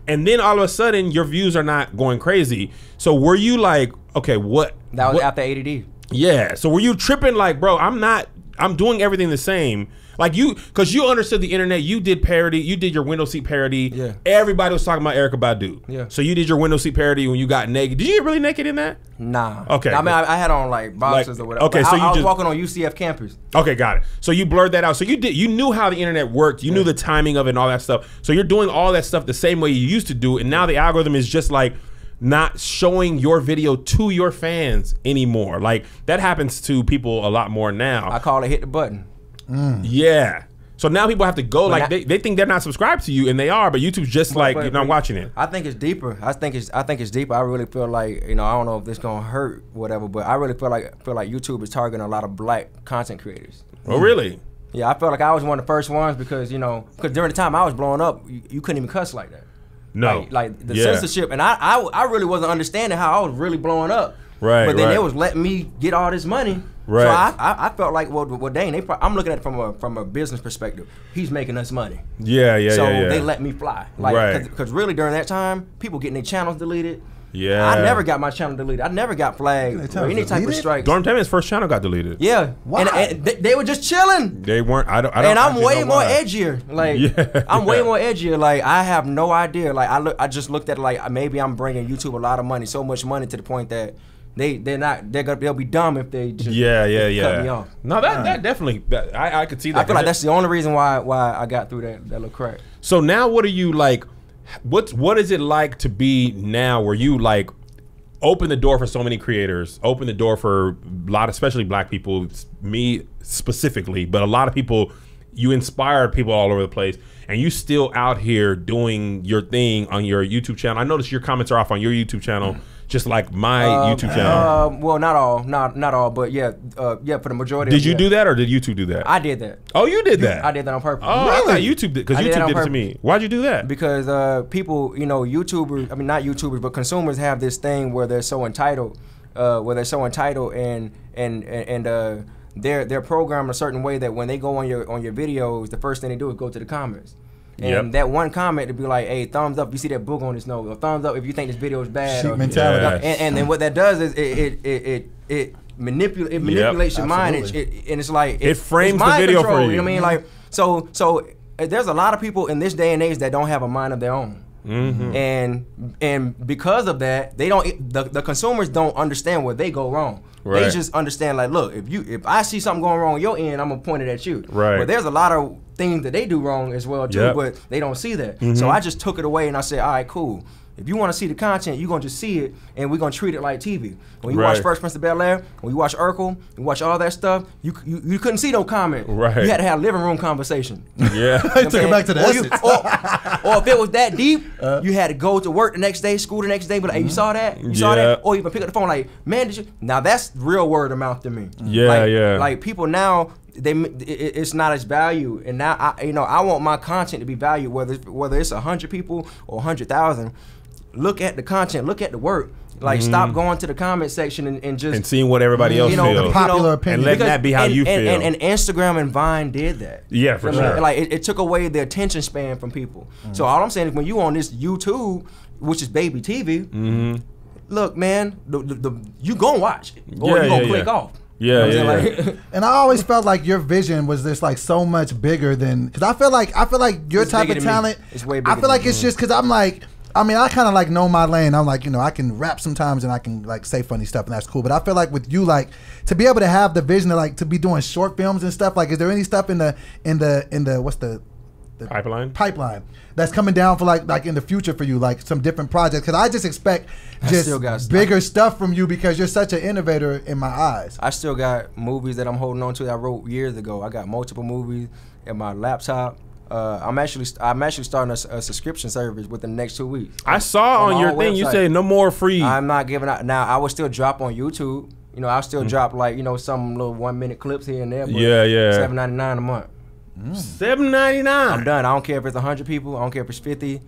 And then all of a sudden, your views are not going crazy. So were you like, okay, what? That was after ADD. Yeah. So were you tripping like, bro, I'm doing everything the same. Like because you understood the internet, you did parody, you did your window seat parody. Yeah. Everybody was talking about Erykah Badu. Yeah. So you did your window seat parody when you got naked. Did you get really naked in that? Nah. Okay. I mean, I had on like boxers or whatever. Okay, so I was walking on UCF campus. Okay, got it. So you blurred that out. So you knew how the internet worked. You knew the timing of it and all that stuff. So you're doing all that stuff the same way you used to do, and now the algorithm is just like not showing your video to your fans anymore. Like that happens to people a lot more now. I call it hit the button. Yeah. So now people have to go like they think they're not subscribed to you, and they are, but YouTube's just like you're not watching it. I think it's deeper. I think it's deeper. I really feel like, you know, I don't know if this gonna hurt whatever, but I really feel like YouTube is targeting a lot of black content creators. Oh, really? Yeah, I felt like I was one of the first ones because during the time I was blowing up, you couldn't even cuss like that. No, like the censorship, and I really wasn't understanding how I was really blowing up. Right, but then they was letting me get all this money. Right. So I felt like, well, dang, I'm looking at it from a business perspective. He's making us money. Yeah. So they let me fly. Like, because really during that time, people getting their channels deleted. Yeah. I never got my channel deleted. I never got flagged or any type of strikes. Dorm Tammy's first channel got deleted. Yeah. Why? And they were just chilling. They weren't. I don't. And I'm way more edgier. Like I'm way more edgier. Like I have no idea. Like I just looked at it like maybe I'm bringing YouTube a lot of money, so much money to the point that they'll be dumb if they just cut me off. No, that definitely I could see that. I feel like that's the only reason why I got through that little crack. So now what are you like? What is it like to be now where you like open the door for so many creators, open the door for a lot, especially black people, me specifically, but a lot of people, you inspired people all over the place, and you still out here doing your thing on your YouTube channel. I noticed your comments are off on your YouTube channel, just like my YouTube channel. Well, not all, but yeah, for the majority. Did you do that, or did YouTube do that? I did that. Oh, you did that? I did that on purpose. Oh, really? I thought YouTube did, because YouTube did it to me. Why'd you do that? Because people, YouTubers, I mean not YouTubers, but consumers have this thing where they're so entitled, and they're programmed a certain way that when they go on your videos, the first thing they do is go to the comments. And that one comment to be like, hey, thumbs up if you see that boog on his nose, or thumbs up if you think this video is bad. Sheep mentality. And then what that does is it manipulates your mind, and it's like it frames the video for you. You know what I mean? Like so there's a lot of people in this day and age that don't have a mind of their own. And because of that, they don't. The consumers don't understand where they go wrong. They just understand like, look, if I see something going wrong on your end, I'm gonna point it at you. But there's a lot of things that they do wrong as well too, but they don't see that. So I just took it away and I said, all right, cool. If you want to see the content, you're gonna just see it, and we're gonna treat it like TV. When you watch First Prince of Bel-Air, when you watch Urkel, you watch all that stuff, you couldn't see no comment. You had to have a living room conversation. Yeah, you took it back to the essence. Or if it was that deep, you had to go to work the next day, school the next day, but like, hey, you saw that? You saw that? Or even pick up the phone like, man, did you? Now that's real word of mouth to me. Like people now, it's not as valued, and now I want my content to be valued, whether it's 100 people or 100,000. Look at the content, look at the work. Like stop going to the comment section and just seeing what everybody else feels. The popular opinion, and let that be how you feel. And Instagram and Vine did that. Yeah, for sure. Like it took away the attention span from people. So all I'm saying is when you on this YouTube, which is baby TV, look, man, you gonna watch it, or you gonna click off. And I always felt like your vision was just like so much bigger than, because I feel like your type of talent. It's way bigger. I feel like it's just because I'm like, I mean, I kind of like know my lane. I'm like, I can rap sometimes and I can like say funny stuff and that's cool. But I feel like with you, like to be able to have the vision of like to be doing short films and stuff. Like, is there any stuff in the what's the pipeline that's coming down for like in the future for you, like some different projects? Because I just expect bigger stuff from you because you're such an innovator in my eyes. I still got movies that I'm holding on to that I wrote years ago. I got multiple movies in my laptop. I'm actually starting a subscription service within the next 2 weeks. I saw on your thing you say no more free. I'm not giving out now. I will still drop on YouTube. I'll still drop like some little 1-minute clips here and there. But $7.99 a month. $7.99. I'm done. I don't care if it's 100 people. I don't care if it's 50.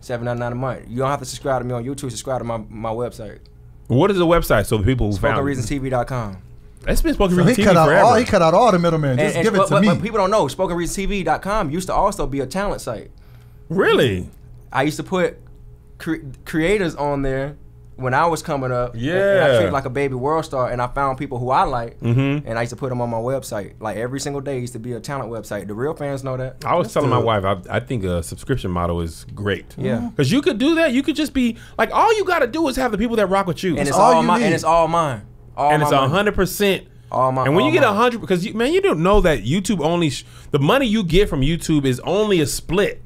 $7.99 a month. You don't have to subscribe to me on YouTube. Subscribe to my website. What is the website so the people who found SpokenReasonsTV.com. That's been Spoken Reason TV forever. He cut out all the middlemen. Just give it to me. But people don't know. SpokenReasonsTV.com used to also be a talent site. Really? I used to put creators on there when I was coming up. Yeah. And I treated like a baby world star, and I found people who I like, and I used to put them on my website. Like every single day used to be a talent website. The real fans know that. I was telling my wife, I think a subscription model is great. Yeah. Because you could do that. You could just be, like, all you got to do is have the people that rock with you. And it's all mine. And it's all mine. And it's 100%. And when you get 100, because you don't know that YouTube only the money you get from YouTube is only a split.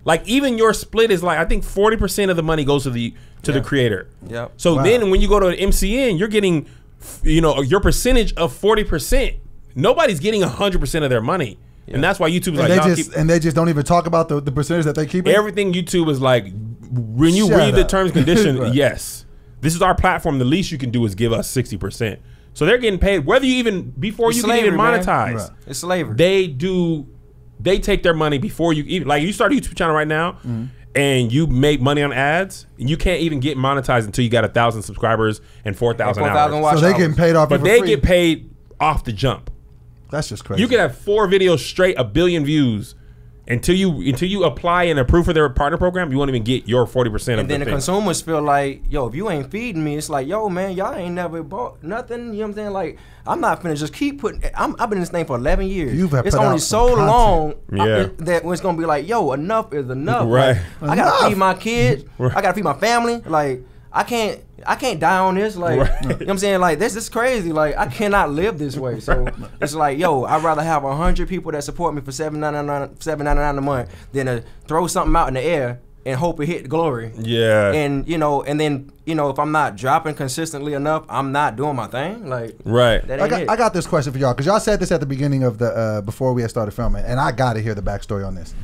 Like even your split is like I think 40% of the money goes to the creator. Yeah. So then when you go to an MCN, you're getting your percentage of 40%. Nobody's getting 100% of their money. And that's why YouTube is like, and they just don't even talk about the percentage that they keep. Everything YouTube is like, when you read the terms and conditions, right. Yes, this is our platform. The least you can do is give us 60%. So they're getting paid, whether you even, before you can even monetize. Right. It's slavery. They take their money before you even, like you start a YouTube channel right now and you make money on ads and you can't even get monetized until you got 1,000 subscribers and 4,000 hours. So they getting paid off. But they get paid off the jump. That's just crazy. You can have 4 videos straight, 1 billion views. Until you apply and approve for their partner program, you won't even get your 40% of the And then the consumers feel like, yo, if you ain't feeding me, it's like, yo, man, y'all ain't never bought nothing. You know what I'm saying? Like, I'm not finna just keep putting. I've been in this thing for 11 years. It's only so long that it's gonna be like, yo, enough is enough. Right. Like, I gotta feed my kids. Right. I gotta feed my family. Like, I can't die on this. Like, you know what I'm saying? Like, this is crazy. Like, I cannot live this way. So it's like, yo, I'd rather have 100 people that support me for $7.99 a month than to throw something out in the air and hope it hit glory. Yeah. And then if I'm not dropping consistently enough, I'm not doing my thing. Like, right. That ain't I got this question for y'all, because y'all said this at the beginning of the before we had started filming, and I got to hear the backstory on this.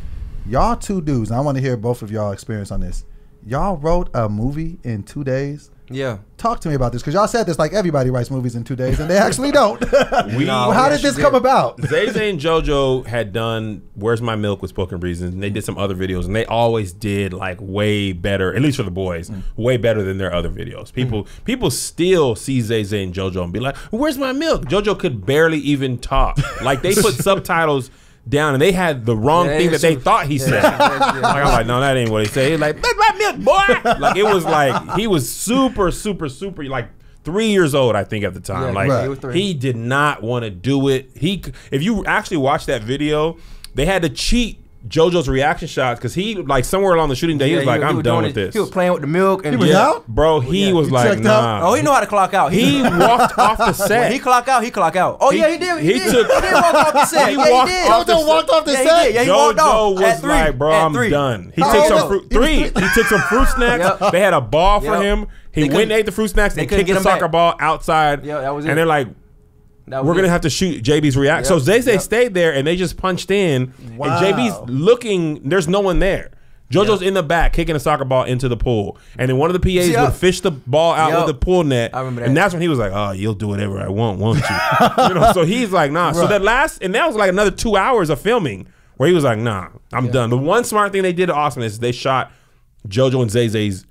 Y'all 2 dudes, and I want to hear both of y'all experience on this. Y'all wrote a movie in 2 days. Yeah. Talk to me about this, because y'all said this like everybody writes movies in 2 days, and they actually don't. How did this come about? Zay Zay and JoJo had done Where's My Milk with Spoken Reasons, and they did some other videos, and they always did like way better, at least for the boys, way better than their other videos. People still see Zay Zay and JoJo and be like, where's my milk? JoJo could barely even talk. Like, they put subtitles down and they had the wrong thing that they thought he said. Like, I'm like, no, that ain't what he said. He's like, that's my milk, boy. Like, it was like, he was super, like 3 years old, I think, at the time. Like, he did not want to do it. If you actually watch that video, they had to cheat JoJo's reaction shots, because he, like, somewhere along the shooting day, he was like, I'm done with this. He was playing with the milk. And he was out? Bro, he was like, nah. Oh, he know how to clock out. He walked off the set. When he clock out. Oh, yeah, he did. He did walk off the set. JoJo walked off the set? Yeah, he walked off. JoJo was like, bro, I'm done. He took some fruit. He took some fruit snacks. They had a ball for him. He went and ate the fruit snacks and kicked the soccer ball outside. Yeah, that was it. And they're like, we're going to have to shoot JB's reaction. So Zay Zay stayed there, and they just punched in. Wow. And JB's looking, there's no one there. JoJo's in the back kicking a soccer ball into the pool. And then one of the PAs would fish the ball out with the pool net. I remember that. And that's when he was like, oh, you'll do whatever I want, won't you? So he's like, nah. Right. So that was like another 2 hours of filming where he was like, nah, I'm done. The one smart thing they did at Austin is they shot JoJo and Zay Zay's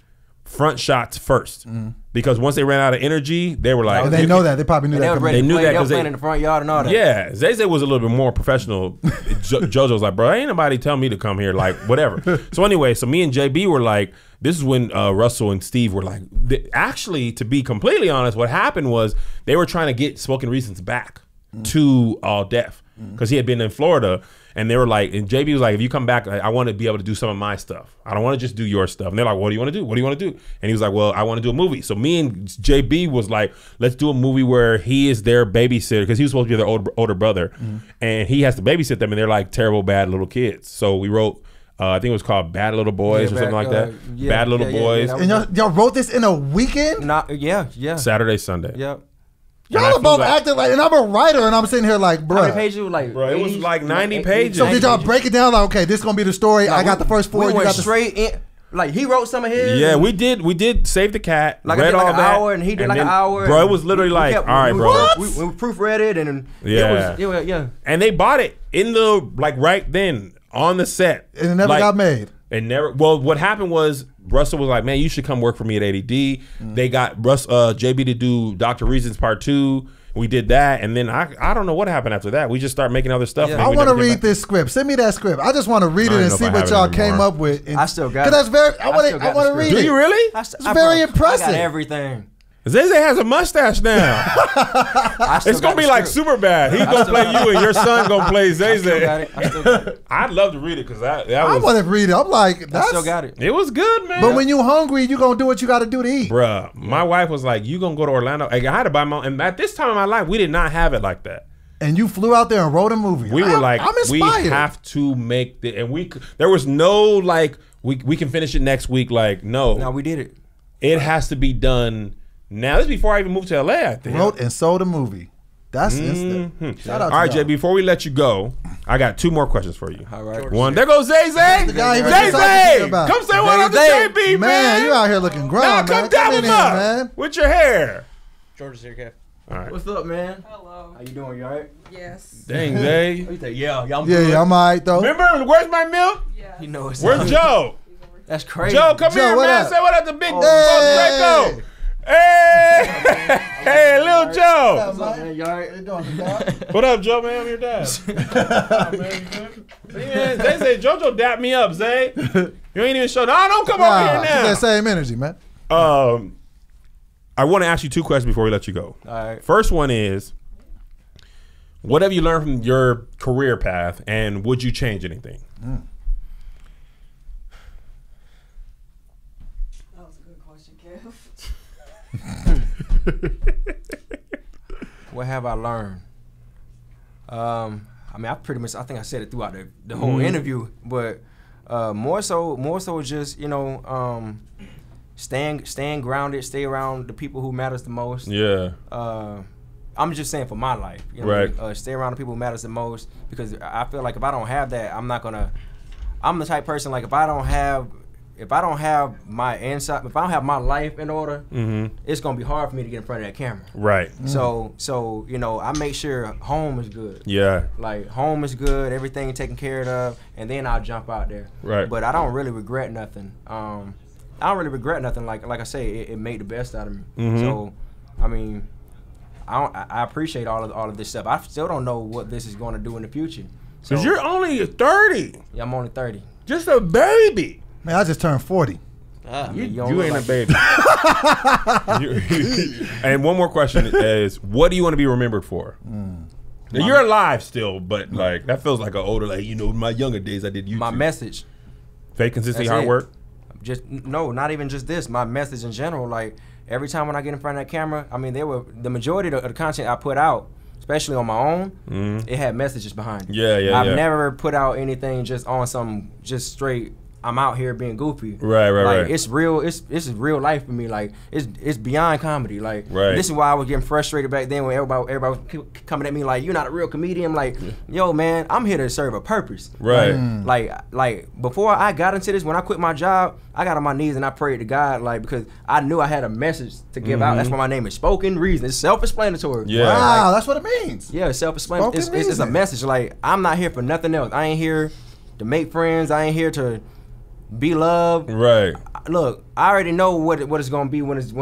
front shots first, because once they ran out of energy, they were like, and they know that. They probably knew that. They knew that because they in the front yard and all that. Yeah, Zay Zay was a little bit more professional. JoJo's like, bro, ain't nobody tell me to come here, like, whatever. So anyway, so me and JB were like, this is when Russell and Steve were like, actually, to be completely honest, what happened was they were trying to get Spoken Reasons back to All Def, because he had been in Florida. And they were like, and JB was like, if you come back, I want to be able to do some of my stuff. I don't want to just do your stuff. And they're like, what do you want to do? What do you want to do? And he was like, well, I want to do a movie. So me and JB was like, let's do a movie where he is their babysitter, because he was supposed to be their older brother. And he has to babysit them, and they're like terrible, bad little kids. So we wrote, I think it was called Bad Little Boys or something like that. Bad Little Boys. And y'all wrote this in a weekend? Yeah. Saturday, Sunday. Yep. Y'all are both acting like, and I'm a writer, and I'm sitting here like, bro. How many pages? Like, bro, it was like 90 pages. So did y'all break it down? Like, okay, this is gonna be the story. I got the first 4. We went straight in. Like, he wrote some of his. Yeah, we did Save the Cat. Like, read all that, an hour, and he did like an hour. Bro, it was literally like, all right, bro. We proofread it, and yeah. And they bought it in the, like, right then on the set, and it never got made. It never. Well, what happened was Russell was like, man, you should come work for me at ADD. They got JB to do Dr. Reasons Part 2. We did that, and then I don't know what happened after that. We just started making other stuff. I want to read this script. Send me that script. I just want to read it and see what y'all came up with. I still got it. That's very. I want to read it. Do you really? It's very impressive. I got everything. Zay Zay has a mustache now. It's gonna be like Superbad. He's gonna play you, and your son gonna play Zay Zay. I'd love to read it, because I want to read it. I'm like, I still got it. It was good, man. But when you hungry, you gonna do what you got to do to eat. Bruh, my wife was like, you gonna go to Orlando? I had to buy my own. And at this time in my life, we did not have it like that. And you flew out there and wrote a movie. We were like, we have to make the, and there was no like, we can finish it next week. Like, no. No, we did it. It has to be done. Now, this is before I even moved to LA, I think. Wrote and sold a movie. That's instant. Shout out to y'all. Jay, before we let you go, I got 2 more questions for you. All right. One. There goes Zay. The guy he was just talking about. Come say what up to JB, man. You out here looking grown, now man. come dap him up, man. with your hair. George is here, Kev. All right. What's up, man? Hello. How you doing? You all right? Yes. Dang, Zay. You think, yeah, I'm Yeah, I'm all right, though. Remember, where's my milk? Yes. You know it's Where's Joe? That's crazy. Joe, come here, what man. up? Say what up to Big Hey. Draco. Hey, hey, little Joe. What's up, man? You all right? What up, Joe, man? I'm your dad. Man, you good? See, man, Zay said JoJo dapped me up, Zay. You ain't even show. No, don't come over here now. That same energy, man. I want to ask you 2 questions before we let you go. All right. First one is, what have you learned from your career path, and would you change anything? That was a good question, Kev. What have I learned? I mean, I think I said it throughout the whole interview, but more so just, you know, staying grounded, stay around the people who matters the most. Yeah. I'm just saying for my life, you know, right. Stay around the people who matters the most, because I feel like if I don't have that, I'm the type of person, like, if I don't have my inside, if I don't have my life in order, it's gonna be hard for me to get in front of that camera. Right. So you know, I make sure home is good. Yeah. Like, home is good, everything taken care of, and then I'll jump out there. Right. But I don't really regret nothing. I don't really regret nothing. Like I say, it made the best out of me. So, I mean, I appreciate all of this stuff. I still don't know what this is going to do in the future. Because you're only 30. Yeah, I'm only 30. Just a baby. Man, I just turned 40. You ain't a baby. And one more question is, what do you want to be remembered for? Now, you're alive still, but like that feels like an older, like, you know, in my younger days I did YouTube. My message. Faith, consistency, That's hard it. work. No, not even just this. My message in general. Like, every time when I get in front of that camera, I mean, the majority of the content I put out, especially on my own, it had messages behind it. Yeah. I've never put out anything just on some just straight, I'm out here being goofy. Right. It's real. This is real life for me. Like, it's beyond comedy. Like, this is why I was getting frustrated back then when everybody was coming at me like, you're not a real comedian. Like, yo, man, I'm here to serve a purpose. Right. Like before I got into this, when I quit my job, I got on my knees and I prayed to God, like, because I knew I had a message to give out. That's why my name is Spoken Reason. It's self-explanatory. Yeah. Wow, that's what it means. Yeah, self-explanatory. It's a message. Like, I'm not here for nothing else. I ain't here to make friends. I ain't here to be loved. Right. Look, I already know what it's gonna be when it's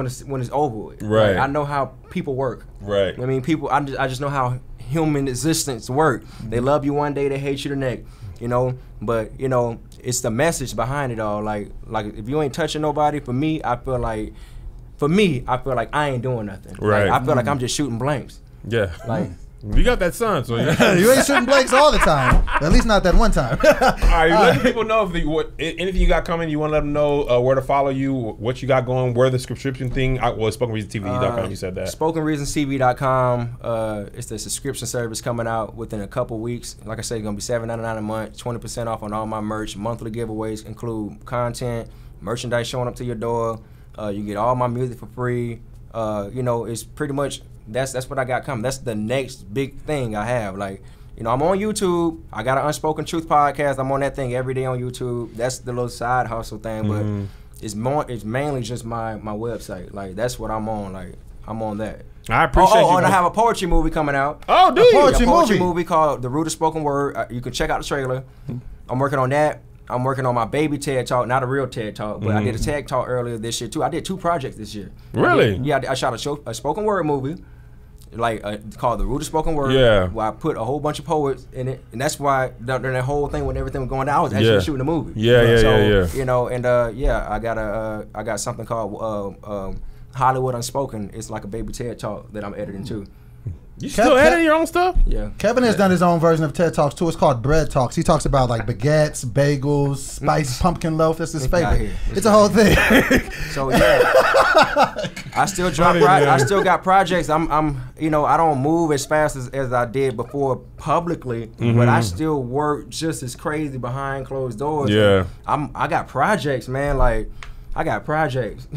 over with. Right. Like, I know how people work. Right. I mean, people. I just know how human existence work. They love you one day, they hate you the next. You know, but you know, it's the message behind it all. Like if you ain't touching nobody, for me, I feel like I ain't doing nothing. Right. Like, I feel like I'm just shooting blanks. Yeah. Like, you got that son, so You ain't shooting blanks all the time. At least not that one time. All right, let people know anything you got coming. You want to let them know where to follow you, what you got going, where the subscription thing. SpokenReasonTV.com. You said that. SpokenReasonTV.com. It's the subscription service coming out within a couple weeks. Like I said, it's gonna be $7.99 a month, 20% off on all my merch. Monthly giveaways include content, merchandise showing up to your door. You get all my music for free. You know, it's pretty much. That's what I got coming. That's the next big thing I have. Like, you know, I'm on YouTube. I got an Unspoken Truth podcast. I'm on that thing every day on YouTube. That's the little side hustle thing, but it's mainly just my website. Like, that's what I'm on. Like, I'm on that. I appreciate you. And I have a poetry movie coming out. Oh, do you? A poetry movie called The Root of Spoken Word. You can check out the trailer. I'm working on that. I'm working on my baby TED Talk, not a real TED Talk, but I did a TED Talk earlier this year too. I did 2 projects this year. Really? I shot a spoken word movie, like called The Root of Spoken Word. Yeah. Where I put a whole bunch of poets in it, and that's why during that whole thing when everything was going down, I was actually shooting a movie. Yeah. You know, and I got something called Hollywood Unspoken. It's like a baby TED Talk that I'm editing too. You still editing your own stuff? Yeah. Kevin has done his own version of TED Talks too. It's called Bread Talks. He talks about like baguettes, bagels, spiced pumpkin loaf. That's his favorite. It's a whole thing. So yeah, I still I still got projects. I'm you know, I don't move as fast as I did before publicly, but I still work just as crazy behind closed doors. Yeah. I got projects, man. Like I got projects.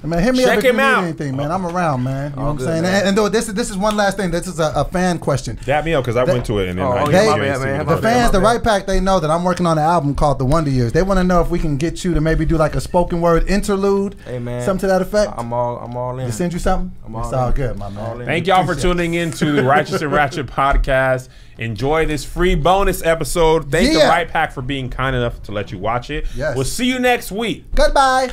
Man, hit me Check up if you him need out. anything, man. I'm around, man. You know what I'm good, saying? man. And though this is one last thing. This is a fan question. Dap me up because I went to it and then my bad, man. The fans, the Right Pack, they know that I'm working on an album called The Wonder Years. They want to know if we can get you to maybe do like a spoken word interlude, hey, man. something to that effect. I'm all in. To send you something? It's all good, my man. Thank y'all for tuning in to the Righteous and Ratchet podcast. Enjoy this free bonus episode. Thank the Right Pack for being kind enough to let you watch it. Yes. We'll see you next week. Goodbye.